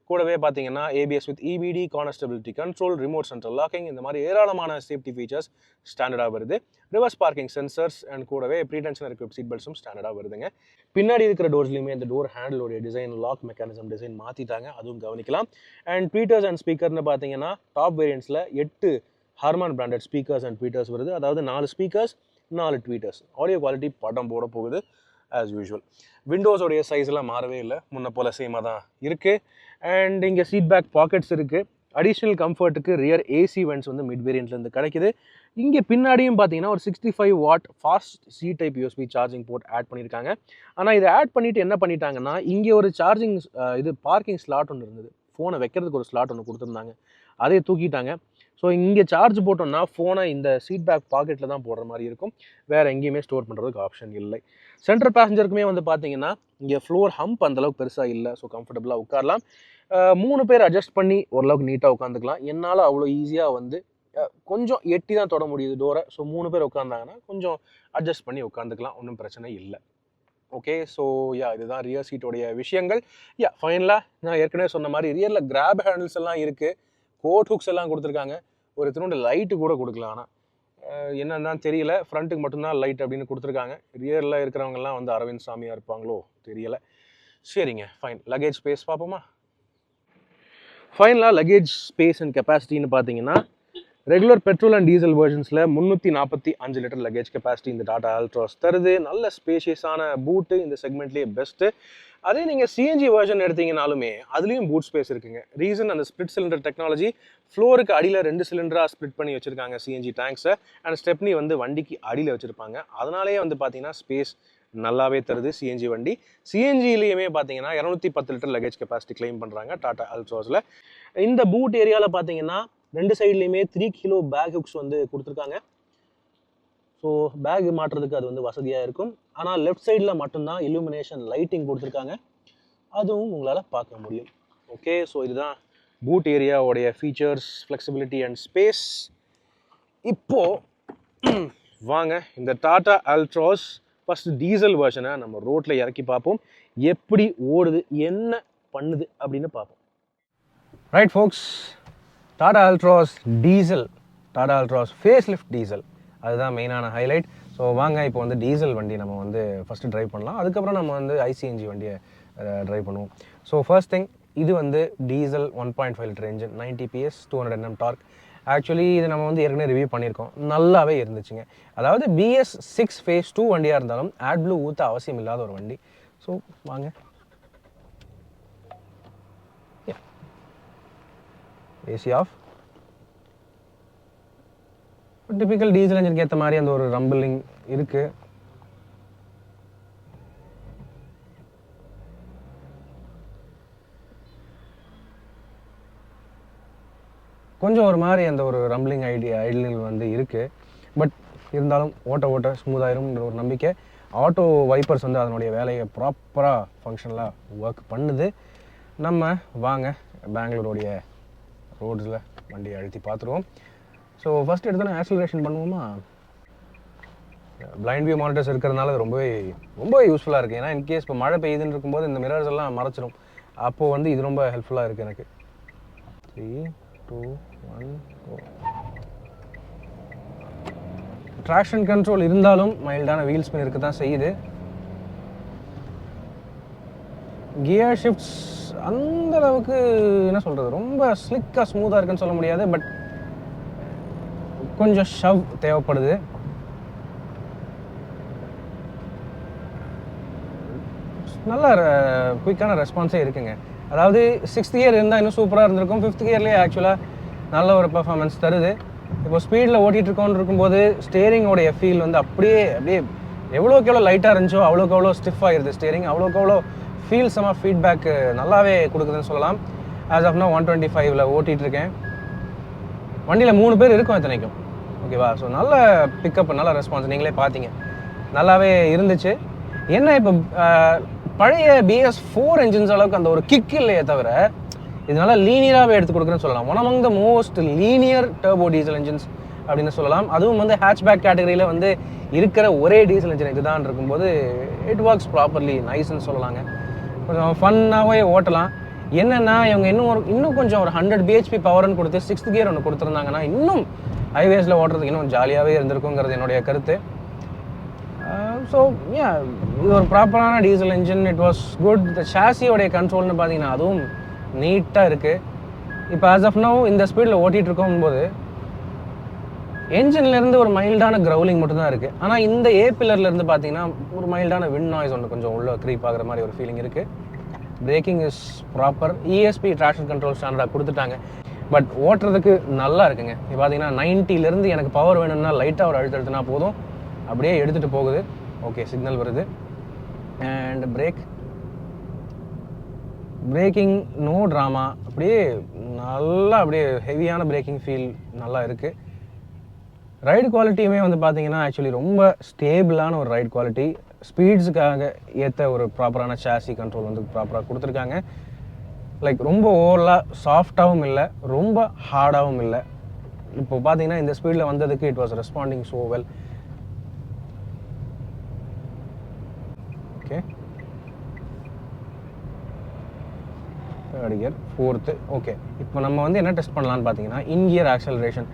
கூடவே பார்த்தீங்கன்னா ABS with EBD, corner stability control, remote central locking, இந்த மாதிரி ஏராளமான சேஃப்டி ஃபீச்சர்ஸ் ஸ்டாண்டர்டாக வருது. ரிவர்ஸ் பார்க்கிங் சென்சர்ஸ் அண்ட் கூடவே ப்ரீடென்ஷன் எக்விப்ட் சீட் பெல்ட்ஸும் ஸ்டாண்டர்டாக வருதுங்க. பின்னாடி இருக்கிற டோர்ஸ்லையுமே இந்த டோர் ஹேண்டிலோடைய டிசைன், லாக் மெக்கானிசம் டிசைன் மாற்றிட்டாங்க, அதுவும் கவனிக்கலாம். அண்ட் ட்வீட்டர்ஸ் அண்ட் ஸ்பீக்கர்னு பார்த்தீங்கன்னா டாப் வேரியன்ட்ஸில் 8 Harman branded speakers and tweeters வருது. அதாவது 4 ஸ்பீக்கர்ஸ் 4 ட்வீட்டர்ஸ். ஆடியோ குவாலிட்டி படம் போட போகுது ஆஸ் யூஷுவல். விண்டோஸோடைய சைஸ்லாம் மாறவே இல்லை, முன்ன போல் சேமாக தான் இருக்குது. அண்ட் இங்கே சீட் பேக் பாக்கெட்ஸ் இருக்குது. அடிஷ்னல் கம்ஃபர்ட்டுக்கு ரியர் ஏசி வென்ட்ஸ் வந்து மிட் வேரியண்ட்லேருந்து கிடைக்குது. இங்கே பின்னாடியும் பார்த்தீங்கன்னா ஒரு 65 watt fast C type USB charging port add பண்ணியிருக்காங்க. ஆனால் இதை ஆட் பண்ணிவிட்டு என்ன பண்ணிட்டாங்கன்னா இங்கே ஒரு சார்ஜிங் இது பார்க்கிங் ஸ்லாட் ஒன்று இருந்தது, ஃபோனை வைக்கிறதுக்கு ஒரு ஸ்லாட் ஒன்று கொடுத்துருந்தாங்க, அதை தூக்கிட்டாங்க. ஸோ இங்கே சார்ஜ் போட்டோம்னா ஃபோனை இந்த சீட் பேக் பாக்கெட்டில் தான் போடுற மாதிரி இருக்கும், வேறு எங்கேயுமே ஸ்டோர் பண்ணுறதுக்கு ஆப்ஷன் இல்லை. சென்ட்ரல் பேசஞ்சருக்குமே வந்து பார்த்தீங்கன்னா இங்கே ஃப்ளோர் ஹம்ப் அந்தளவுக்கு பெருசாக இல்லை, ஸோ கம்ஃபர்டபுளாக உட்காரலாம். 3 பேர் அட்ஜஸ்ட் பண்ணி ஓரளவுக்கு நீட்டாக உட்காந்துக்கலாம். என்னால் அவ்வளோ ஈஸியாக வந்து கொஞ்சம் எட்டி தான் தொட முடியுது டோரை. ஸோ 3 பேர் உட்காந்தாங்கன்னா கொஞ்சம் அட்ஜஸ்ட் பண்ணி உட்காந்துக்கலாம், ஒன்றும் பிரச்சனை இல்லை. ஓகே, ஸோ இதுதான் ரியர் சீட்டோடைய விஷயங்கள். ஃபைனலாக நான் ஏற்கனவே சொன்ன மாதிரி ரியரில் கிராப் ஹேண்டில்ஸ் எல்லாம் இருக்குது, கோட் ஹுக்ஸ் எல்லாம் கொடுத்துருக்காங்க, ஒரு திரும்ப லைட்டு கூட கொடுக்கலாம். ஆனால் என்னன்னு தெரியல, ஃப்ரண்ட்டுக்கு மட்டும்தான் லைட் அப்படின்னு கொடுத்துருக்காங்க. ரியரில் இருக்கிறவங்கலாம் வந்து அரவிந்த் சாமியாக இருப்பாங்களோ தெரியலை. சரிங்க, ஃபைன். லக்கேஜ் ஸ்பேஸ் பார்ப்போமா? ஃபைனலாக லக்கேஜ் ஸ்பேஸ் அண்ட் கெப்பாசிட்டின்னு பார்த்தீங்கன்னா ரெகுலர் பெட்ரோல் அண்ட் டீசல் வெர்ஷன்ஸில் 345 லிட்டர் லக்கேஜ் கெப்பாசிட்டி இந்த டாடா அல்ட்ராஸ் தருது. நல்ல ஸ்பேஷியஸான பூட்டு, இந்த செக்மெண்ட்லேயே பெஸ்ட்டு. அதே நீங்கள் சிஎன்ஜி வெர்ஷன் எடுத்தீங்கனாலுமே அதுலேயும் பூட் ஸ்பேஸ் இருக்குங்க. ரீசன் அந்த ஸ்பிளிட் சிலிண்டர் டெக்னாலஜி, ஃப்ளோருக்கு அடியில் 2 சிலிண்டராக ஸ்ப்ளிட் பண்ணி வச்சுருக்காங்க சிஎன்ஜி டேங்க்ஸை. அண்ட் ஸ்டெப்னி வந்து வண்டிக்கு அடியில் வச்சுருப்பாங்க, அதனாலேயே வந்து பார்த்தீங்கன்னா ஸ்பேஸ் நல்லாவே தருது சிஎன்ஜி வண்டி. சிஎன்ஜிலேயுமே பார்த்தீங்கன்னா 210 லிட்டர் லக்கேஜ் கெப்பாசிட்டி கிளைம் பண்ணுறாங்க டாடா அல்ட்ராஸில். இந்த பூட் ஏரியாவில் பார்த்தீங்கன்னா 2 சைட்லேயுமே 3 கிலோ பேக் ஹுக்ஸ் வந்து கொடுத்துருக்காங்க. ஸோ பேக் மாட்டுறதுக்கு அது வந்து வசதியாக இருக்கும். ஆனால் லெஃப்ட் சைடில் மட்டும்தான் இல்லுமினேஷன் லைட்டிங் கொடுத்துருக்காங்க, அதுவும் உங்களால் பார்க்க முடியும். ஓகே, ஸோ இதுதான் பூட் ஏரியாவுடைய ஃபீச்சர்ஸ், ஃப்ளெக்சிபிலிட்டி அண்ட் ஸ்பேஸ். இப்போது வாங்க இந்த டாடா அல்ட்ராஸ் ஃபஸ்ட்டு டீசல் வெர்ஷனை நம்ம ரோட்டில் இறக்கி பார்ப்போம், எப்படி ஓடுது என்ன பண்ணுது அப்படின்னு பார்ப்போம். Right folks, Tata Altroz diesel, Tata Altroz face lift diesel, அதுதான் மெயினான ஹைலைட். ஸோ வாங்க இப்போ வந்து டீசல் வண்டி நம்ம வந்து ஃபஸ்ட்டு ட்ரைவ் பண்ணலாம், அதுக்கப்புறம் நம்ம வந்து ஐசிஎன்ஜி வண்டியை ட்ரைவ் பண்ணுவோம். ஸோ ஃபர்ஸ்ட் திங், இது வந்து diesel 1.5 litre engine, 90 PS 200 Nm torque. Actually இது நம்ம வந்து ஏற்கனவே ரிவ்யூ பண்ணியிருக்கோம், நல்லாவே இருந்துச்சுங்க. அதாவது BS6 ஃபேஸ் 2 வண்டியாக இருந்தாலும் ஆட் ப்ளூ ஊற்ற அவசியம் இல்லாத ஒரு வண்டி. ஸோ வாங்க, ஏசி ஆஃப். டிபிக்கல் டீசல் இன்ஜினுக்கு ஏற்ற மாதிரி அந்த ஒரு ரம்பிளிங் இருக்குது. கொஞ்சம் ஒரு மாதிரி அந்த ஒரு ரம்பிளிங் ஐடியல் வந்து இருக்குது, பட் இருந்தாலும் ஓட்ட ஸ்மூத்தாயிரும்ன்ற ஒரு நம்பிக்கை. ஆட்டோ வைப்பர்ஸ் வந்து அதனுடைய வேலையை ப்ராப்பராக ஃபங்க்ஷனலாக ஒர்க் பண்ணுது. நம்ம வாங்க பெங்களூருடைய ரோட்ஸில் வண்டியை அழுத்தி பார்த்துருவோம். ஸோ ஃபஸ்ட் எடுத்தோன்னா ஆக்சிலரேஷன் பண்ணுவோமா? பிளைண்ட் வியூ மானிட்டர்ஸ் இருக்கிறதுனால அது ரொம்ப யூஸ்ஃபுல்லாக இருக்குது. ஏன்னா இன்கேஸ் இப்போ மழை பெய்யுதுன்னு இருக்கும்போது இந்த மிரர்ஸ் எல்லாம் மறைச்சிடும், அப்போது வந்து இது ரொம்ப ஹெல்ப்ஃபுல்லாக இருக்குது எனக்கு. 3, 2, 1, go. ட்ராக்ஷன் கண்ட்ரோல் இருந்தாலும் மைல்டான வீல் ஸ்பின் இருக்க தான் செய்யுது. கியர் ஷிஃப்ட்ஸ் அந்த அளவுக்கு என்ன சொல்கிறது, ரொம்ப ஸ்லிக்காக ஸ்மூத்தாக இருக்குன்னு சொல்ல முடியாது, பட் கொஞ்சம் ஷவ் தேவைப்படுது. நல்ல குயிக்கான ரெஸ்பான்ஸே இருக்குங்க. அதாவது 6th கியர் இருந்தால் இன்னும் சூப்பராக இருந்திருக்கும். 5th கியர்லேயே ஆக்சுவலாக நல்ல ஒரு பர்ஃபார்மன்ஸ் தருது. இப்போ ஸ்பீடில் ஓட்டிகிட்டு இருக்கோன்னு இருக்கும்போது ஸ்டேரிங்கோடைய ஃபீல் வந்து அப்படியே எவ்வளோக்கு எவ்வளோ லைட்டாக இருந்துச்சோ அவ்வளோக்கு எவ்வளோ ஸ்டிஃப் ஆகிடுது ஸ்டேரிங், அவ்வளோக்கு எவ்வளோ ஃபீல்ஸமாக ஃபீட்பேக் நல்லாவே கொடுக்குதுன்னு சொல்லலாம். ஆஸ் ஆஃப் நான் 125ல் ஓட்டிகிட்டு இருக்கேன். வண்டியில் 3 பேர் இருக்கும் இத்தனைக்கும், ஓகேவா? ஸோ நல்ல பிக்கப், நல்ல ரெஸ்பான்ஸ் நீங்களே பார்த்தீங்க, நல்லாவே இருந்துச்சு. என்ன இப்போ பழைய BS4 என்ஜின்ஸ் அளவுக்கு அந்த ஒரு கிக் இல்லையே தவிர இதனால லீனியராகவே எடுத்து கொடுக்குறேன்னு சொல்லலாம். One among the most linear turbo diesel engines அப்படின்னு சொல்லலாம். அதுவும் வந்து ஹேட்ச்பேக் கேட்டகரியில் வந்து இருக்கிற ஒரே டீசல் இன்ஜின் இதுதான் இருக்கும்போது இட் ஒர்க்ஸ் ப்ராப்பர்லி நைஸ்ன்னு சொல்லலாங்க. கொஞ்சம் ஃபன்னாகவே ஓட்டலாம். என்னென்னா இவங்க இன்னும் கொஞ்சம் ஒரு 100 bhp பவர்னு கொடுத்து 6th கியர் ஒன்று கொடுத்துருந்தாங்கன்னா இன்னும் ஹைவேஸில் ஓட்டுறதுக்கு இன்னும் ஜாலியாகவே இருந்திருக்குங்கிறது என்னுடைய கருத்து. ஸோ இது ஒரு ப்ராப்பரான diesel engine, it was good. இந்த ஷாசியோடைய கண்ட்ரோல்னு பார்த்தீங்கன்னா அதுவும் நீட்டாக இருக்குது. இப்போ ஆஸ் ஆஃப் நவ் இந்த ஸ்பீடில் ஓட்டிகிட்டு இருக்கும்போது என்ஜின்லேருந்து ஒரு மைல்டான க்ரௌலிங் மட்டும்தான் இருக்குது. ஆனால் இந்த ஏ பில்லர்லேருந்து பார்த்தீங்கன்னா ஒரு மைல்டான விண்ட் நாய்ஸ் ஒன்று கொஞ்சம் உள்ள க்ரீப் ஆகிற மாதிரி ஒரு ஃபீலிங் இருக்குது. Braking is proper. ESP traction control ஸ்டாண்டர்டாக கொடுத்துட்டாங்க, பட் ஓட்டுறதுக்கு நல்லா இருக்குங்க. இப்போ பார்த்தீங்கன்னா 90லேருந்து எனக்கு பவர் வேணும்னா லைட்டாக ஒரு அழுத்தனா போதும், அப்படியே எடுத்துகிட்டு போகுது. ஓகே, சிக்னல் வருது. அண்ட் பிரேக்கிங் நோ ட்ராமா, அப்படியே நல்லா அப்படியே ஹெவியான பிரேக்கிங் ஃபீல் நல்லா இருக்குது. ரைடு குவாலிட்டியுமே வந்து பார்த்தீங்கன்னா ஆக்சுவலி ரொம்ப ஸ்டேபிளான ஒரு ரைடு குவாலிட்டி. ஸ்பீட்ஸுக்காக ஏற்ற ஒரு ப்ராப்பரான சாசி கண்ட்ரோல் வந்து ப்ராப்பராக கொடுத்துருக்காங்க. லைக் ரொம்ப ஓவரலாக சாஃப்டாகவும் இல்லை, ரொம்ப ஹார்டாகவும் இல்லை. இப்போ பார்த்தீங்கன்னா இந்த ஸ்பீடில் வந்ததுக்கு it was responding so well. Okay, third gear, 4th. Okay, இப்போ நம்ம வந்து என்ன டெஸ்ட் பண்ணலான்னு பார்த்தீங்கன்னா இன் கியர் ஆக்சலரேஷன்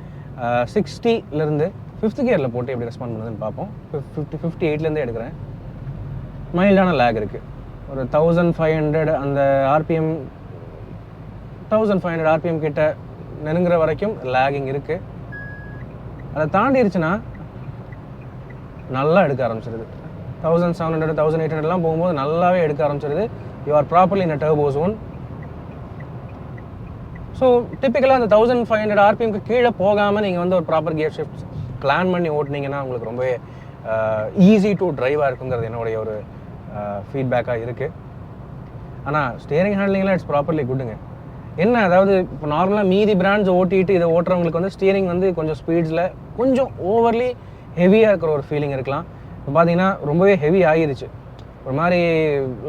60லேருந்து 5th கியரில் போட்டு எப்படி ரெஸ்பாண்ட் பண்ணுதுன்னு பார்ப்போம். 58லேருந்து எடுக்கிறேன். மைல்டான லேக் இருக்குது. ஒரு 1500 அந்த ஆர்பிஎம் 1500 ஆர்பிஎம் கிட்ட நெருங்குற வரைக்கும் லேகிங் இருக்குது. அதை தாண்டிடுச்சுன்னா நல்லா எடுக்க ஆரம்பிச்சிருது. 1700 1800லாம் போகும்போது நல்லாவே எடுக்க ஆரம்பிச்சிருது. You are properly in a turbo zone. So டிப்பிக்கலாக அந்த 1500 ஆர்பிஎம்க்கு கீழே போகாமல் நீங்கள் வந்து ஒரு ப்ராப்பர் கியர் ஷிஃப்ட் பிளான் பண்ணி ஓட்டினீங்கன்னா உங்களுக்கு ரொம்பவே ஈஸி டு ட்ரைவாக இருக்குங்கிறது என்னுடைய ஒரு ஃபீட்பேக்காக இருக்குது. ஆனால் ஸ்டேரிங் ஹேண்ட்லிங்லாம் இட்ஸ் ப்ராப்பர்லி குட்டுங்க. என்ன அதாவது இப்போ நார்மலாக மீதி பிராண்ட்ஸ் ஓட்டிட்டு இதை ஓட்டுறவங்களுக்கு வந்து ஸ்டியரிங் வந்து கொஞ்சம் ஸ்பீட்ஸில் கொஞ்சம் ஓவர்லி ஹெவியாக இருக்கிற ஒரு ஃபீலிங் இருக்கலாம். இப்போ பார்த்தீங்கன்னா ரொம்பவே ஹெவி ஆகிடுச்சு, ஒரு மாதிரி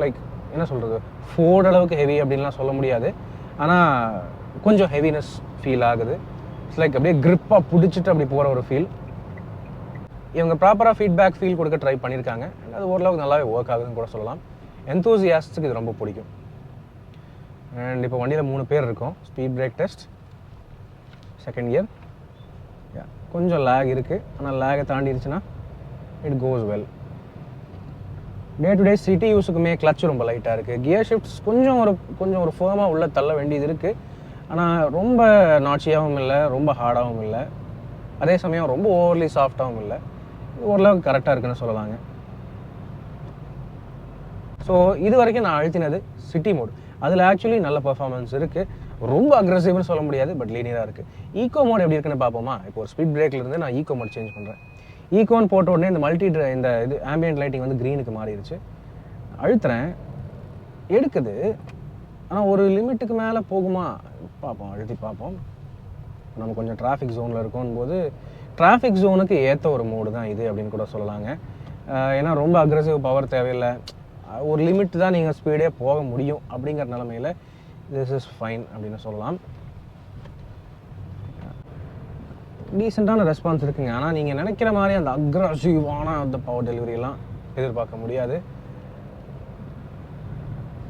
லைக் என்ன சொல்கிறது, ஃபோர்ட் அளவுக்கு ஹெவி அப்படின்லாம் சொல்ல முடியாது, ஆனால் கொஞ்சம் ஹெவினஸ் ஃபீல் ஆகுது. இட்ஸ் லைக் அப்படியே க்ரிப்பாக பிடிச்சிட்டு அப்படி போகிற ஒரு ஃபீல். இவங்க ப்ராப்பராக ஃபீட்பேக் ஃபீல் கொடுக்க ட்ரை பண்ணியிருக்காங்க, அது ஓரளவுக்கு நல்லாவே ஒர்க் ஆகுதுன்னு கூட சொல்லலாம். என்தூசியாஸ்டுக்கு இது ரொம்ப பிடிக்கும். அண்ட் இப்போ வண்டியில் 3 பேர் இருக்கோம். Speed brake test, second gear. கொஞ்சம் லேக் இருக்குது, ஆனால் லேகை தாண்டிடுச்சுன்னா it goes well. Day to day city யூஸுக்குமே கிளச் ரொம்ப லைட்டாக இருக்குது. கியர் ஷிஃப்ட்ஸ் கொஞ்சம் ஒரு ஃபேமாக உள்ளே தள்ள வேண்டியது இருக்குது, ஆனால் ரொம்ப நாட்சியாகவும் இல்லை, ரொம்ப ஹார்டாகவும் இல்லை, அதே சமயம் ரொம்ப ஓவர்லி சாஃப்டாகவும் இல்லை. ஓரளவுக்கு கரெக்டாக இருக்குன்னு சொல்லலாங்க. ஸோ இது வரைக்கும் நான் அழுத்தினது சிட்டி மோட். அதில் ஆக்சுவலி நல்ல பர்ஃபார்மன்ஸ் இருக்குது, ரொம்ப அக்ரெசிவ்னு சொல்ல முடியாது, பட் லீனியராக இருக்குது. ஈகோ மோட் எப்படி இருக்குன்னு பார்ப்போமா? இப்போ ஒரு ஸ்பீட் பிரேக்லேருந்து நான் ஈகோ மோட் சேஞ்ச் பண்ணுறேன். ஈகோன்னு போட்ட உடனே இந்த இது ஆம்பியன்ட் லைட்டிங் வந்து க்ரீனுக்கு மாறிடுச்சு. அழுத்துறேன், எடுக்குது, ஆனால் ஒரு லிமிட்டுக்கு மேலே போகுமா பார்ப்போம், அழுத்தி பார்ப்போம். நம்ம கொஞ்சம் டிராஃபிக் ஜோனில் இருக்கோம் போது டிராஃபிக் ஜோனுக்கு ஏற்ற ஒரு மோடு தான் இது அப்படின்னு கூட சொல்லலாங்க. ஏன்னா ரொம்ப அக்ரெசிவ் பவர் தேவையில்லை, ஒரு லிமிட் தான் நீங்கள் ஸ்பீடே போக முடியும் அப்படிங்கிற நிலமையில் திஸ் இஸ் ஃபைன் அப்படின்னு சொல்லலாம். டீசெண்டான ரெஸ்பான்ஸ் இருக்குங்க, ஆனால் நீங்கள் நினைக்கிற மாதிரி அந்த அக்ரெசிவான அந்த பவர் டெலிவரியெல்லாம் எதிர்பார்க்க முடியாது.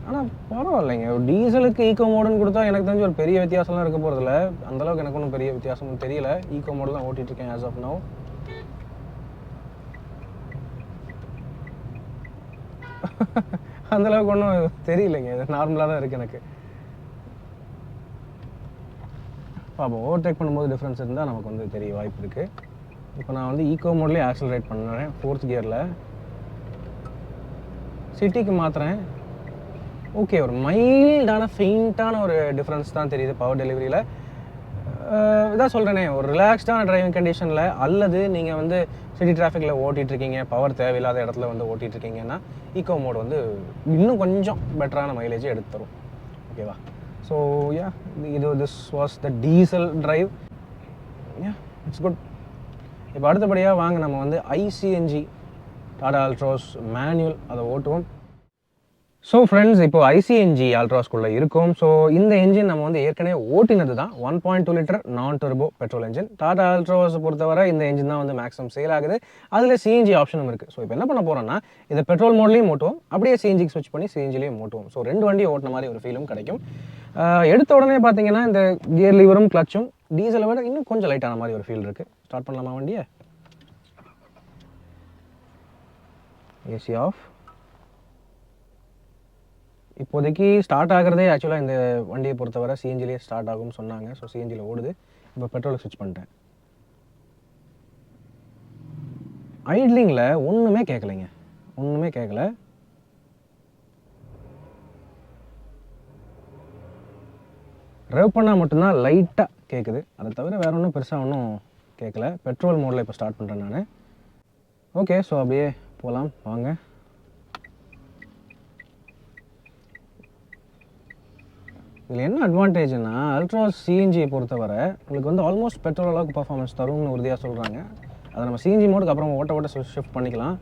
ஆனால் பரவாயில்லைங்க, ஒரு டீசலுக்கு ஈகோ மோடுன்னு கொடுத்தா எனக்கு தெரிஞ்சு ஒரு பெரிய வித்தியாசம்லாம் இருக்க போகிறதில்ல. அந்தளவுக்கு எனக்கு ஒன்றும் பெரிய வித்தியாசமும் தெரியல. ஈகோ மோடு தான் ஓட்டிகிட்ருக்கேன் ஆஸ் ஆஃப் நவ். அந்தளவுக்கு ஒன்றும் தெரியலைங்க, இது நார்மலாக தான் இருக்குது எனக்கு. பார்ப்போம், ஓவர்டேக் பண்ணும்போது டிஃப்ரென்ஸ் இருந்தால் நமக்கு வந்து தெரிய வாய்ப்பு இருக்குது. இப்போ நான் வந்து ஈகோ மோட்லேயே ஆக்சலரேட் பண்ணுறேன், 4th கியரில். சிட்டிக்கு மாற்றுறேன். ஓகே, ஒரு மைல்டான ஃபெயிண்டான ஒரு டிஃப்ரென்ஸ் தான் தெரியுது பவர் டெலிவரியில். இதான் சொல்கிறேனே, ஒரு ரிலாக்ஸ்டான டிரைவிங் கண்டிஷனில் அல்லது நீங்கள் வந்து சிட்டி டிராஃபிக்கில் ஓட்டிகிட்ருக்கீங்க, பவர் தேவையில்லாத இடத்துல வந்து ஓட்டிகிட்ருக்கீங்கன்னா ஈகோ மோட் வந்து இன்னும் கொஞ்சம் பெட்டரான மைலேஜை எடுத்து தரும். ஓகேவா? So yeah, this was the diesel drive. Yeah, it's good. இப்போ அடுத்தபடியாக வாங்க நம்ம வந்து ஐசிஎன்ஜி டாடா அல்ட்ராஸ் மேனுவல் அதை ஓட்டுவோம். ஸோ ஃப்ரெண்ட்ஸ், இப்போ ஐசிஎன்ஜி அல்ட்ராஸ்குள்ளே இருக்கும். ஸோ இந்த என்ஜின் நம்ம வந்து ஏற்கனவே ஓட்டினது தான், 1.2 லிட்டர் நான் டர்போ பெட்ரோல் என்ஜின். டாடா அல்ட்ராஸை பொறுத்தவரை இந்த என்ஜின் தான் வந்து மேக்ஸிமம் சேல் ஆகுது. அதில் சிஎன்ஜி ஆப்ஷனும் இருக்குது. ஸோ இப்போ என்ன பண்ண போகிறோம்னா, இதை பெட்ரோல் மோட்லேயும் ஓட்டுவோம், அப்படியே சிஎன்ஜிக்கு ஸ்விட்ச் பண்ணி சிஎன்ஜிலையும் ஓட்டுவோம். ஸோ 2 வண்டியை ஓட்டின மாதிரி ஒரு ஃபீலும் கிடைக்கும். எடுத்த உடனே பார்த்தீங்கன்னா இந்த கியர் லிவரும் கிளச்சும் டீசலை விட இன்னும் கொஞ்சம் லைட்டான மாதிரி ஒரு ஃபீல் இருக்குது. ஸ்டார்ட் பண்ணலாமா வண்டியை? AC off. இப்போதைக்கு ஸ்டார்ட் ஆகிறதே ஆக்சுவலாக இந்த வண்டியை பொறுத்தவரை சிஎன்ஜிலேயே ஸ்டார்ட் ஆகும்னு சொன்னாங்க. ஸோ சிஎன்ஜியில் ஓடுது. இப்போ பெட்ரோலுக்கு ஸ்விட்ச் பண்ணிட்டேன். ஐட்லிங்கில் ஒன்றுமே கேட்கலைங்க, ஒன்றுமே கேட்கல. ரெவ் பண்ணால் மட்டும்தான் லைட்டாக கேட்குது, அதை தவிர வேறு ஒன்றும் பெருசாக ஒன்றும் கேட்கல. பெட்ரோல் மோடில் இப்போ ஸ்டார்ட் பண்ணுறேன் நான். ஓகே, ஸோ அப்படியே போகலாம் வாங்க. இதில் என்ன அட்வான்டேஜ்னா, அல்ட்ராஸ் சிஎன்ஜியை பொறுத்தவரை உங்களுக்கு வந்து ஆல்மோஸ்ட் பெட்ரோல் அளவுக்கு பர்ஃபார்மன்ஸ் தரும்னு உறுதியாக சொல்கிறாங்க. அதை நம்ம சிஎன்ஜி மோடுக்கு அப்புறம் ஓட்ட ஷிஃப்ட் பண்ணிக்கலாம்.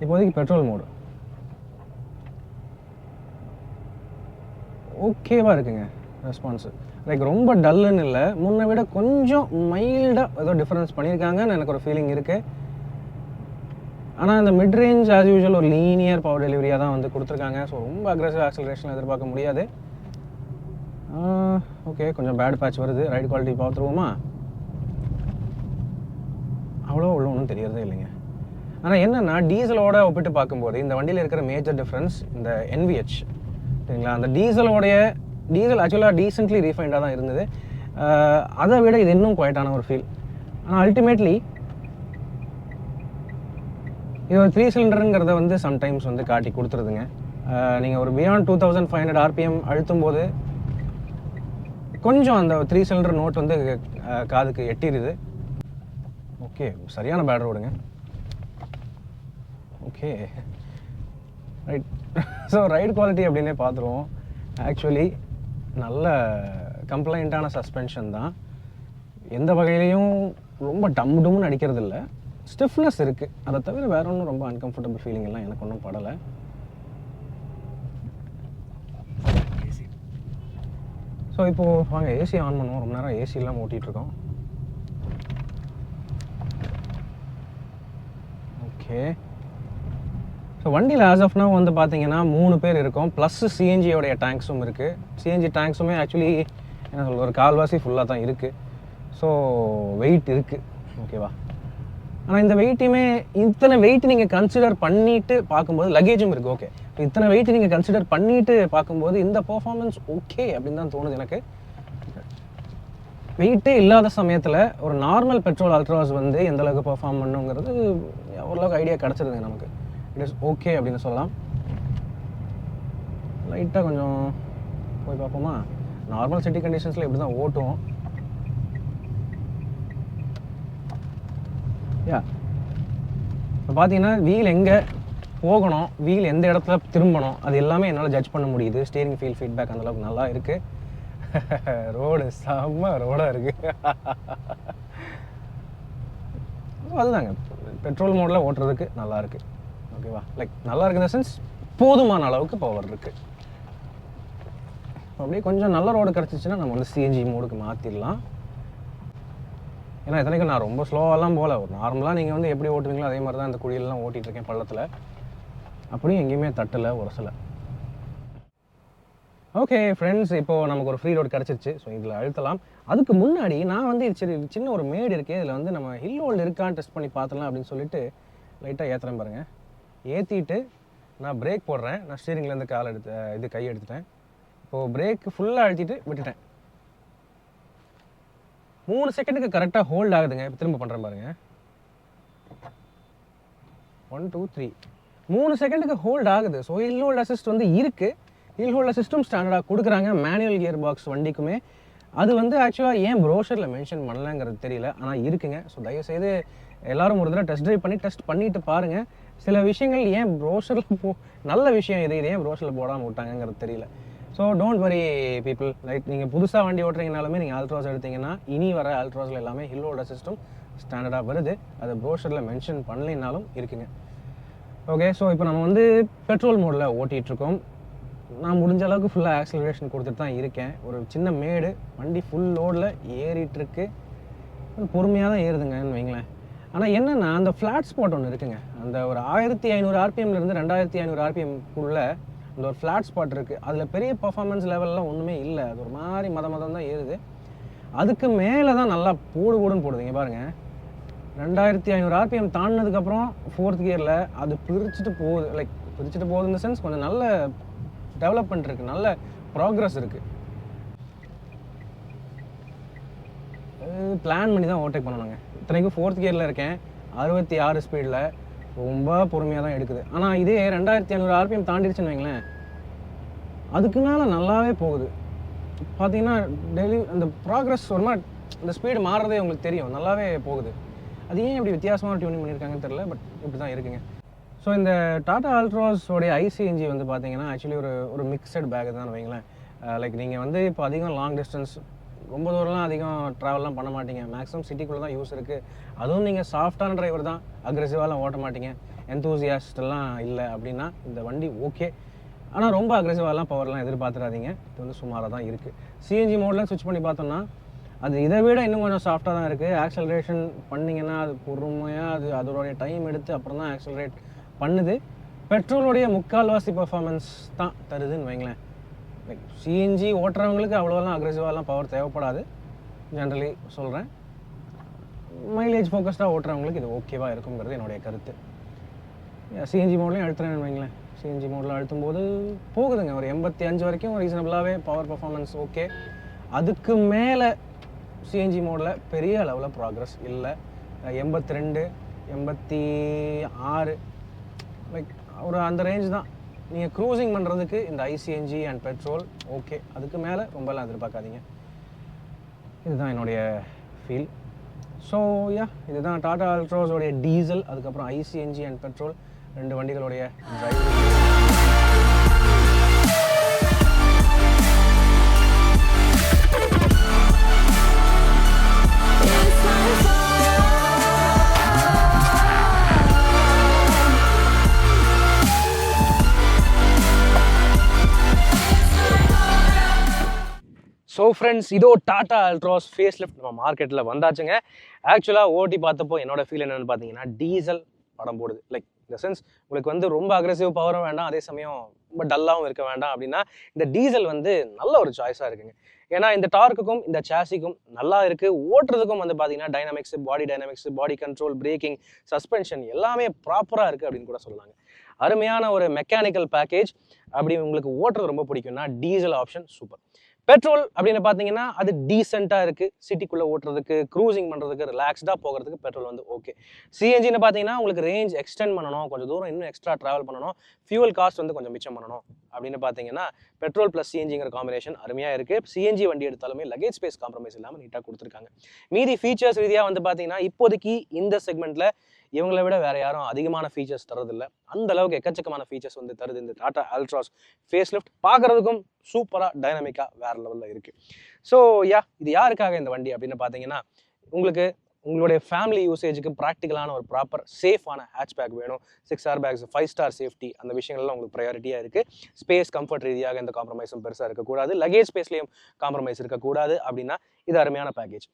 இப்போதைக்கு பெட்ரோல் மோடு ஓகேவாக இருக்குங்க ரெஸ்பான்ஸு. லைக் ரொம்ப டல்லுன்னு இல்லை, முன்னை விட கொஞ்சம் மைல்டாக ஏதோ டிஃப்ரென்ஸ் பண்ணியிருக்காங்கன்னு எனக்கு ஒரு ஃபீலிங் இருக்குது. ஆனால் இந்த மிட் ரேஞ்ச் ஆஸ் யூஷுவல் ஒரு லீனியர் பவர் டெலிவரியாக தான் வந்து கொடுத்துருக்காங்க. ஸோ ரொம்ப அக்ரெசிவ் ஆக்சலரேஷன் எதிர்பார்க்க முடியாது. ஓகே, கொஞ்சம் பேட் பேட்ச் வருது. ரைட் குவாலிட்டி பார்த்துருவோமா? அவ்வளோ ஒன்றும் தெரியறதே இல்லைங்க. ஆனால் என்னென்னா, டீசலோட ஒப்பிட்டு பார்க்கும்போது இந்த வண்டியில் இருக்கிற மேஜர் டிஃப்ரென்ஸ் இந்த NVH சரிங்களா. அந்த டீசல் ஆக்சுவலாக டீசென்ட்லி ரீஃபைண்டாக தான் இருந்தது. அதை விட இது இன்னும் குவைட்டான ஒரு ஃபீல். ஆனால் அல்டிமேட்லி இது ஒரு 3 சிலிண்டருங்கிறத வந்து சம்டைம்ஸ் வந்து காட்டி கொடுத்துருதுங்க. நீங்கள் ஒரு பியாண்ட் 2500 RPM அழுத்தும் போது கொஞ்சம் அந்த 3 சிலிண்டர் நோட் வந்து காதுக்கு எட்டிடுது. ஓகே, சரியான பேட் ரோடுங்க. Okay right. So ride quality அப்படின்னே பார்த்துருவோம். ஆக்சுவலி நல்ல கம்ப்ளைண்ட்டான சஸ்பென்ஷன் தான். எந்த வகையிலையும் ரொம்ப டம்னு அடிக்கிறது இல்லை, ஸ்டிஃப்னஸ் இருக்குது. அதை தவிர வேற ஒன்றும் ரொம்ப அன்கம்ஃபர்டபுள் ஃபீலிங் எல்லாம் எனக்கு ஒன்றும் படலை. ஸோ இப்போது வாங்க ஏசி ஆன் பண்ணுவோம். ரொம்ப நேரம் ஏசி இல்லாமல் ஓட்டிகிட்ருக்கோம். ஓகே. ஸோ வண்டியில் ஆஸ் ஆஃப் நவ் வந்து பார்த்தீங்கன்னா 3 பேர் இருக்கோம். ப்ளஸ் சிஎன்ஜியோடைய டேங்க்ஸும் இருக்குது. சிஎன்ஜி டேங்க்ஸுமே ஆக்சுவலி என்ன சொல்ல ஒரு கால்வாசி ஃபுல்லாக தான் இருக்குது. ஸோ வெயிட் இருக்குது. ஓகேவா? ஆனால் இந்த வெயிட்டையுமே இத்தனை வெயிட் நீங்கள் கன்சிடர் பண்ணிவிட்டு பார்க்கும்போது லக்கேஜும் இருக்குது. ஓகே, இத்தனை வெயிட் நீங்கள் கன்சிடர் பண்ணிவிட்டு பார்க்கும்போது இந்த பர்ஃபார்மன்ஸ் ஓகே அப்படின்னு தான் தோணுது எனக்கு. வெயிட்டே இல்லாத சமயத்தில் ஒரு நார்மல் பெட்ரோல் அல்ட்ராஸ் வந்து எந்தளவுக்கு பர்ஃபார்ம் பண்ணுங்கிறது ஓரளவுக்கு ஐடியா கிடச்சிருதுங்க நமக்கு. இட் இஸ் ஓகே அப்படின்னு சொல்லலாம். லைட்டாக கொஞ்சம் போய் பார்ப்போமா? நார்மல் சிட்டி கண்டிஷன்ஸில் இப்படி தான் ஓட்டுவோம். இப்போ பார்த்தீங்கன்னா வீல் எங்கே போகணும், வீல் எந்த இடத்துல திரும்பணும், அது எல்லாமே என்னால் ஜட்ஜ் பண்ண முடியுது. ஸ்டீரிங் ஃபீல் ஃபீட்பேக் அந்தளவுக்கு நல்லா இருக்குது. ரோடு செம்ம ரோடாக இருக்குது. அதுதாங்க பெட்ரோல் மோடில் ஓட்டுறதுக்கு நல்லா இருக்குது. ஓகேவா? லைக் நல்லா இருக்குது இந்த சென்ஸ் போதுமான அளவுக்கு பவர் இருக்குது. அப்படியே கொஞ்சம் நல்ல ரோடு கிடச்சிச்சின்னா நம்ம வந்து சிஎன்ஜி மோடுக்கு மாற்றிடலாம். ஏன்னா இத்தனைக்கும் நான் ரொம்ப ஸ்லோவெல்லாம் போகல. ஒரு நார்மலாக நீங்கள் வந்து எப்படி ஓட்டுவீங்களோ அதே மாதிரி தான் இந்த குழியெல்லாம் ஓட்டிகிட்ருக்கேன் பள்ளத்தில். அப்படியும் எங்கேயுமே தட்டலை உரசலை. ஓகே ஃப்ரெண்ட்ஸ், இப்போது நமக்கு ஒரு ஃப்ரீ ரோடு கிடச்சிருச்சு. ஸோ இதில் அழுத்தலாம். அதுக்கு முன்னாடி நான் வந்து சரி சின்ன ஒரு மேடு இருக்குது, இதில் வந்து நம்ம ஹில் ஹோல்டு இருக்கான்னு டெஸ்ட் பண்ணி பார்த்துலாம் அப்படின்னு சொல்லிட்டு லைட்டாக ஏற்றுறேன் பாருங்கள். ஏற்றிட்டு நான் பிரேக் போடுறேன். நான் ஸ்டீரிங்லேருந்து கால் கை எடுத்துட்டேன். இப்போது பிரேக் ஃபுல்லாக அழுத்திட்டு விட்டுட்டேன். 3 செகண்டுக்கு கரெக்டாக ஹோல்ட் ஆகுதுங்க. இப்போ திரும்ப பண்ணுறேன் பாருங்கள். 1 2 3 3 செகண்டுக்கு ஹோல்ட் ஆகுது. ஸோ ஹில் ஹோல்ட் அசிஸ்ட் வந்து இருக்குது. ஹில் ஹோல்ட் அசிஸ்ட்டும் ஸ்டாண்டர்டாக கொடுக்குறாங்க மேனுவல் கியர் பாக்ஸ் வண்டிக்குமே. அது வந்து ஆக்சுவலாக ஏன் ப்ரோஷரில் மென்ஷன் பண்ணலங்கிறது தெரியல, ஆனால் இருக்குங்க. ஸோ தயவுசெய்து எல்லோரும் ஒரு தடவை டெஸ்ட் ட்ரைவ் பண்ணி டெஸ்ட் பண்ணிவிட்டு பாருங்கள். சில விஷயங்கள் ஏன் ப்ரோஷரில் நல்ல விஷயம் இது ஏன் ப்ரோஷரில் போடாமல் விட்டாங்கங்கிறது தெரியல. So don't worry people. Like நீங்கள் புதுசாக வண்டி ஓட்டுறீங்கனாலுமே நீங்கள் அல்ட்ராஸ் எடுத்தீங்கன்னா இனி வர அல்ட்ராஸில் எல்லாமே ஹில் ஹோல்ட் அசிஸ்டும் ஸ்டாண்டர்டாக வருது. அது ப்ரோஷரில் மென்ஷன் பண்ணலைனாலும் இருக்குங்க. ஓகே, ஸோ இப்போ நம்ம வந்து பெட்ரோல் மோடில் ஓட்டிகிட்ருக்கோம். நான் முடிஞ்ச அளவுக்கு ஃபுல்லாக ஆக்சிலரேஷன் கொடுத்துட்டு தான் இருக்கேன். ஒரு சின்ன மேடு, வண்டி ஃபுல் லோடில் ஏறிட்டுருக்கு. பொறுமையாக தான் ஏறுதுங்கன்னு வைங்களேன். ஆனால் என்னென்னா அந்த ஃப்ளாட் ஸ்பாட் ஒன்று இருக்குங்க. அந்த ஒரு 1500 ஆர்பிஎம்லேருந்து 2500 ஆர்பிஎம்குள்ளே அந்த ஒரு ஃப்ளாட் ஸ்பாட் இருக்குது. அதில் பெரிய பர்ஃபார்மன்ஸ் லெவல்லாம் ஒன்றுமே இல்லை. அது ஒரு மாதிரி மதம் தான் ஏறுது. அதுக்கு மேலே தான் நல்லா போடுன்னு போடுதுங்க பாருங்கள். 2500 ஆர்பிஎம் தாண்டினதுக்கப்புறம் 4th கியரில் அது பிரிச்சுட்டு போகுது. லைக் பிரிச்சுட்டு போகுது இந்த சென்ஸ் கொஞ்சம் நல்ல டெவலப்மெண்ட் இருக்குது, நல்ல ப்ராக்ரஸ் இருக்குது. பிளான் பண்ணி தான் ஓவர்டேக் பண்ணணுங்க. இத்தனைக்கும் 4th கியரில் இருக்கேன், 66 ஸ்பீடில் ரொம்ப பொறுமையாக தான் எடுக்குது. ஆனால் இதே 2500 ஆர்பிஎம் தாண்டிடுச்சுன்னு வைங்களேன், அதுக்கு மேலே நல்லாவே போகுது. பார்த்தீங்கன்னா டெய்லி அந்த ப்ராக்ரஸ் ஒரு மாதிரி இந்த ஸ்பீடு மாறுறதே உங்களுக்கு தெரியும், நல்லாவே போகுது. அது ஏன் இப்படி வித்தியாசமான டியூனிங் பண்ணியிருக்காங்கன்னு தெரியல, பட் இப்படி தான் இருக்குங்க. ஸோ இந்த டாடா அல்ட்ராஸோடைய ஐசிஎன்ஜி வந்து பார்த்தீங்கன்னா ஆக்சுவலி ஒரு மிக்சட் பேக் தான் வைங்களேன். லைக் நீங்கள் வந்து இப்போ அதிகம் லாங் டிஸ்டன்ஸ் ரொம்ப தூரம்லாம் அதிகம் ட்ராவல்லாம் பண்ண மாட்டீங்க. மேக்ஸிமம் சிட்டிக்குள்ளே தான் யூஸ் இருக்குது. அதுவும் நீங்கள் சாஃப்டான டிரைவர் தான், அக்ரெசிவாலாம் ஓட்ட மாட்டீங்க, எந்தூசியாஸ்டெல்லாம் இல்லை அப்படின்னா இந்த வண்டி ஓகே. ஆனால் ரொம்ப அக்ரெசிவாலாம் பவர்லாம் எதிர்பார்த்துடாதீங்க. இது வந்து சுமாராக தான் இருக்குது. சிஎன்ஜி மோட்லாம் ஸ்விட்ச் பண்ணி பார்த்தோம்னா அது இதை விட இன்னும் கொஞ்சம் சாஃப்டாக தான் இருக்குது. ஆக்சலரேஷன் பண்ணிங்கன்னா அது பொறுமையாக அது அதோடைய டைம் எடுத்து அப்புறம் தான் ஆக்சலரேட் பண்ணுது. பெட்ரோலுடைய முக்கால்வாசி பர்ஃபார்மன்ஸ் தான் தருதுன்னு வைங்களேன். லைக் சிஎன்ஜி ஓட்டுறவங்களுக்கு அவ்வளோலாம் அக்ரெசிவாலாம் பவர் தேவைப்படாது, ஜென்ரலி சொல்கிறேன். மைலேஜ் ஃபோக்கஸ்டாக ஓட்டுறவங்களுக்கு இது ஓகேவாக இருக்குங்கிறது என்னுடைய கருத்து. சிஎன்ஜி மோட்லேயும் அழுத்துறேன்னு வைங்களேன். சிஎன்ஜி மோடில் அழுத்தும்போது போகுதுங்க, ஒரு 85 வரைக்கும் ரீசனபிளாகவே பவர் பர்ஃபார்மன்ஸ் ஓகே. அதுக்கு மேலே சிஎன்ஜி மோடில் பெரிய அளவில் ப்ராக்ரஸ் இல்லை. 82 86 லைக் ஒரு அந்த ரேஞ்ச் தான். நீங்கள் க்ரூசிங் பண்ணுறதுக்கு இந்த ஐசிஎன்ஜி அண்ட் பெட்ரோல் ஓகே. அதுக்கு மேலே ரொம்பலாம் எதிர்பார்க்காதீங்க. இதுதான் என்னுடைய ஃபீல். ஸோ இதுதான் டாடா அல்ட்ராஸோடைய டீசல், அதுக்கப்புறம் ஐசிஎன்ஜி அண்ட் பெட்ரோல் 2 வண்டிகளுடைய டிரைவ். ஃப்ரெண்ட்ஸ், இதோ டாடா அல்ட்ராஸ் ஃபேஸ் லிஃப்ட் நம்ம மார்க்கெட்டில் வந்தாச்சுங்க. ஆக்சுவலாக ஓட்டி பார்த்தப்போ என்னோட ஃபீல் என்னென்னு பார்த்தீங்கன்னா, டீசல் படம் போடுது. லைக் இந்த சென்ஸ் உங்களுக்கு வந்து ரொம்ப அக்ரெசிவ் பவரும் வேண்டாம், அதே சமயம் ரொம்ப டல்லாகவும் இருக்க வேண்டாம் அப்படின்னா இந்த டீசல் வந்து நல்ல ஒரு சாய்ஸாக இருக்குங்க. ஏன்னா இந்த டார்க்குக்கும் இந்த சாசிக்கும் நல்லா இருக்குது. ஓட்டுறதுக்கும் வந்து பார்த்தீங்கன்னா dynamics, body control, braking, suspension எல்லாமே ப்ராப்பராக இருக்குது அப்படின்னு கூட சொல்லலாங்க. அருமையான ஒரு மெக்கானிக்கல் பேக்கேஜ். அப்படி உங்களுக்கு ஓட்டுறது ரொம்ப பிடிக்கும்னா டீசல் ஆப்ஷன் சூப்பர். பெட்ரோல் அப்படின்னு பார்த்தீங்கன்னா அது டீசெண்டாக இருக்குது. சிட்டிக்குள்ளே ஓட்டுறதுக்கு, க்ரூசிங் பண்ணுறதுக்கு, ரிலாக்ஸ்டாக போகிறதுக்கு பெட்ரோல் வந்து ஓகே. சிஎன்ஜின்னு பார்த்தீங்கன்னா உங்களுக்கு ரேஞ்ச் எக்ஸ்டெண்ட் பண்ணணும், கொஞ்சம் தூரம் இன்னும் எக்ஸ்ட்ரா ட்ராவல் பண்ணணும், ஃபியூல் காஸ்ட் வந்து கொஞ்சம் மிச்சம் பண்ணணும் அப்படின்னு பார்த்தீங்கன்னா பெட்ரோல் ப்ளஸ் சிஎன்ஜிங்கிற காம்பினேஷன் அருமையாக இருக்குது. சிஎன்ஜி வண்டி எடுத்தாலுமே லக்கேஜ் ஸ்பேஸ் காம்ப்ரமைஸ் இல்லாமல் நீட்டாக கொடுத்துருக்காங்க. மீதி ஃபீச்சர்ஸ் ரீதியாக வந்து பார்த்தீங்கன்னா இப்போதைக்கு இந்த செக்மெண்ட்டில் இவங்களை விட வேற யாரும் அதிகமான ஃபீச்சர்ஸ் தரதில்லை. அந்த அளவுக்கு எக்கச்சக்கமான ஃபீச்சர்ஸ் வந்து தருது இந்த டாடா அல்ட்ராஸ் ஃபேஸ் லிஃப்ட். பார்க்கறதுக்கும் சூப்பராக டைனமிக்காக வேற லெவலில் இருக்கு. ஸோ இது யாருக்காக இந்த வண்டி அப்படின்னு பார்த்தீங்கன்னா, உங்களுடைய ஃபேமிலி யூசேஜுக்கு ப்ராக்டிக்கலான ஒரு ப்ராப்பர் சேஃபான ஹேட்ச்பேக் வேணும். 6 ஏர் பேக்ஸ், 5 ஸ்டார் சேஃப்டி, அந்த விஷயங்கள்லாம் உங்களுக்கு ப்ரையாரிட்டியாக இருக்குது. ஸ்பேஸ் கம்ஃபர்ட் ரீதியாக எந்த காம்ப்ரமைஸும் பெருசாக இருக்கக்கூடாது, லக்கேஜ் ஸ்பேஸ்லேயும் காம்ப்ரமைஸ் இருக்கக்கூடாது அப்படின்னா இது அருமையான பேக்கேஜ்.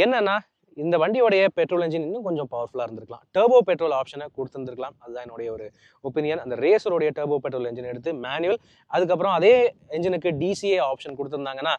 என்னன்னா இந்த வண்டியோடைய பெட்ரோல் என்ஜின் இன்னும் கொஞ்சம் பவர்ஃபுல்லாக இருந்திருக்கலாம். டர்போ பெட்ரோல் ஆப்ஷனை கொடுத்துருந்துருக்கலாம். அதுதான் என்னுடைய ஒரு ஒப்பீனியன். அந்த ரேசருடைய டர்போ பெட்ரோல் என்ஜின் எடுத்து மேனுவல், அதுக்கப்புறம் அதே என்ஜினுக்கு டிசிஏ ஆப்ஷன் கொடுத்துருந்தாங்கன்னா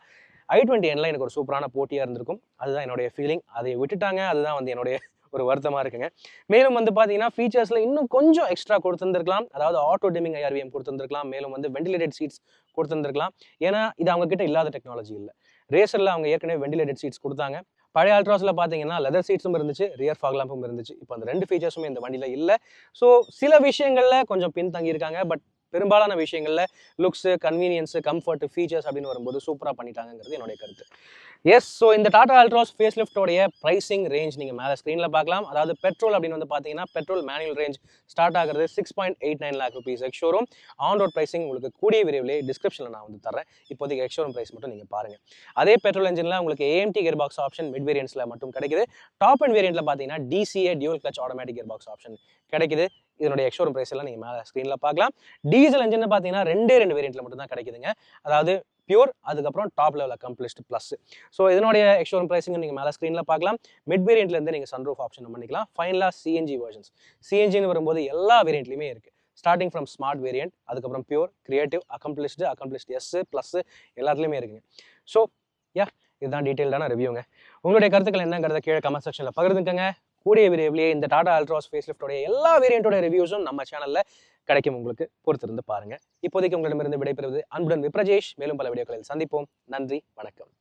i20Nல எனக்கு ஒரு சூப்பரான போட்டியாக இருந்திருக்கும். அதுதான் என்னுடைய ஃபீலிங். அதை விட்டுட்டாங்க. அதுதான் வந்து என்னுடைய ஒரு வருத்தமாக இருக்குங்க. மேலும் வந்து பார்த்தீங்கன்னா ஃபீச்சர்ஸில் இன்னும் கொஞ்சம் எக்ஸ்ட்ரா கொடுத்துருந்துருக்கலாம். அதாவது ஆட்டோ டிமிங் IRVM கொடுத்துருந்துருக்கலாம். மேலும் வந்து வெண்டிலேட்டட் சீட்ஸ் கொடுத்துருந்துருக்கலாம். ஏன்னா இது அவங்க கிட்ட இல்லாத டெக்னாலஜி இல்லை. ரேசரில் அவங்க ஏற்கனவே வெண்டிலேட்டட் சீட்ஸ் கொடுத்தாங்க. பழைய அல்ட்ராஸில் பார்த்தீங்கன்னா லெதர் சீட்ஸும் இருந்துச்சு, ரியர் ஃபாக் லேம்பும் இருந்துச்சு. இப்போ அந்த 2 ஃபீச்சர்ஸுமே இந்த வண்டியில் இல்லை. ஸோ சில விஷயங்களில் கொஞ்சம் பின்தங்கியிருக்காங்க. பட் பெரும்பாலான விஷயங்களில் லுக்ஸு, கன்வீனியன்ஸு, கம்ஃபர்ட், ஃபீச்சர்ஸ் அப்படின்னு வரும்போது சூப்பராக பண்ணிட்டாங்கிறது என்னுடைய கருத்து. எஸ், ஸோ இந்த டாடா அல்ட்ராஸ் ஃபேஸ் லிஃப்டோடைய ப்ரைசிங் ரேஞ்ச் நீங்கள் மேலே ஸ்க்ரீனில் பார்க்கலாம். அதாவது பெட்ரோல் அப்படின்னு வந்து பார்த்தீங்கன்னா பெட்ரோல் மேனுவல் ரேஞ்ச் ஸ்டார்ட் ஆகிறது 6.89 lakh rupees X showroom. On road pricing உங்களுக்கு கூடிய விரைவிலே டிஸ்கிரிப்ஷனில் நான் வந்து தரேன். இப்போதைக்கு எக்ஸ் ஷோரூம் ப்ரைஸ் மட்டும் நீங்கள் பாருங்கள். அதே பெட்ரோல் என்ஜினில் உங்களுக்கு AMT gear box option mid வேரியன்ட்ஸில் மட்டும் கிடைக்குது. டாப் அண்ட் வேரியண்ட்டில் பார்த்தீங்கன்னா DCA dual clutch automatic gear box option கிடைக்குது. இதனுடைய எக்ஸ் ஷோரூம் ப்ரைஸ் எல்லாம் நீங்கள் மேலே ஸ்க்ரீனில் பார்க்கலாம். டீசல் என்ஜின் பார்த்தீங்கன்னா 2 வேரியண்ட்டில் மட்டும் தான் கிடைக்குதுங்க. அதாவது பியூர், அதுக்கப்புறம் top level accomplished plus. So இதனுடைய எக்ஸ் ஷோரூம் ப்ரைஸிங் நீங்கள் மேலே ஸ்க்ரீனில் பார்க்கலாம். மிட் வேரியண்ட்லேருந்து நீங்கள் சன்ரூஃப் ஆப்ஷன் பண்ணிக்கலாம். ஃபைனலாக சிஎன்ஜி வெர்ஷன்ஸ். சிஎன்ஜின்னு வரும்போது எல்லா வேரியண்ட்லையுமே இருக்குது. ஸ்டார்டிங் ஃப்ரம் ஸ்மார்ட் வேரியண்ட், அதுக்கப்புறம் Pure, Creative, Accomplished S plus எல்லாத்துலேயுமே இருக்குங்க. ஸோ இதுதான் டீட்டெயில்டான ரிவ்யூங்க. உங்களுடைய கருத்துக்கள் என்னங்கிறத கீழே கமெண்ட் செக்ஷனில் பகிர்ந்துக்கங்க. கூடிய விரைவிலேயே இந்த டாடா அல்ட்ராஸ் ஃபேஸ் லிஃப்டோடைய எல்லா வேரியண்டோட ரிவ்யூஸும் நம்ம சேனலில் கிடைக்கும். உங்களுக்கு பொறுத்திருந்து பாருங்க. இப்போதைக்கு உங்களிடமிருந்து விடைபெறுவது அன்புடன் விப்ரஜேஷ். மேலும் பல வீடியோக்களில் சந்திப்போம். நன்றி, வணக்கம்.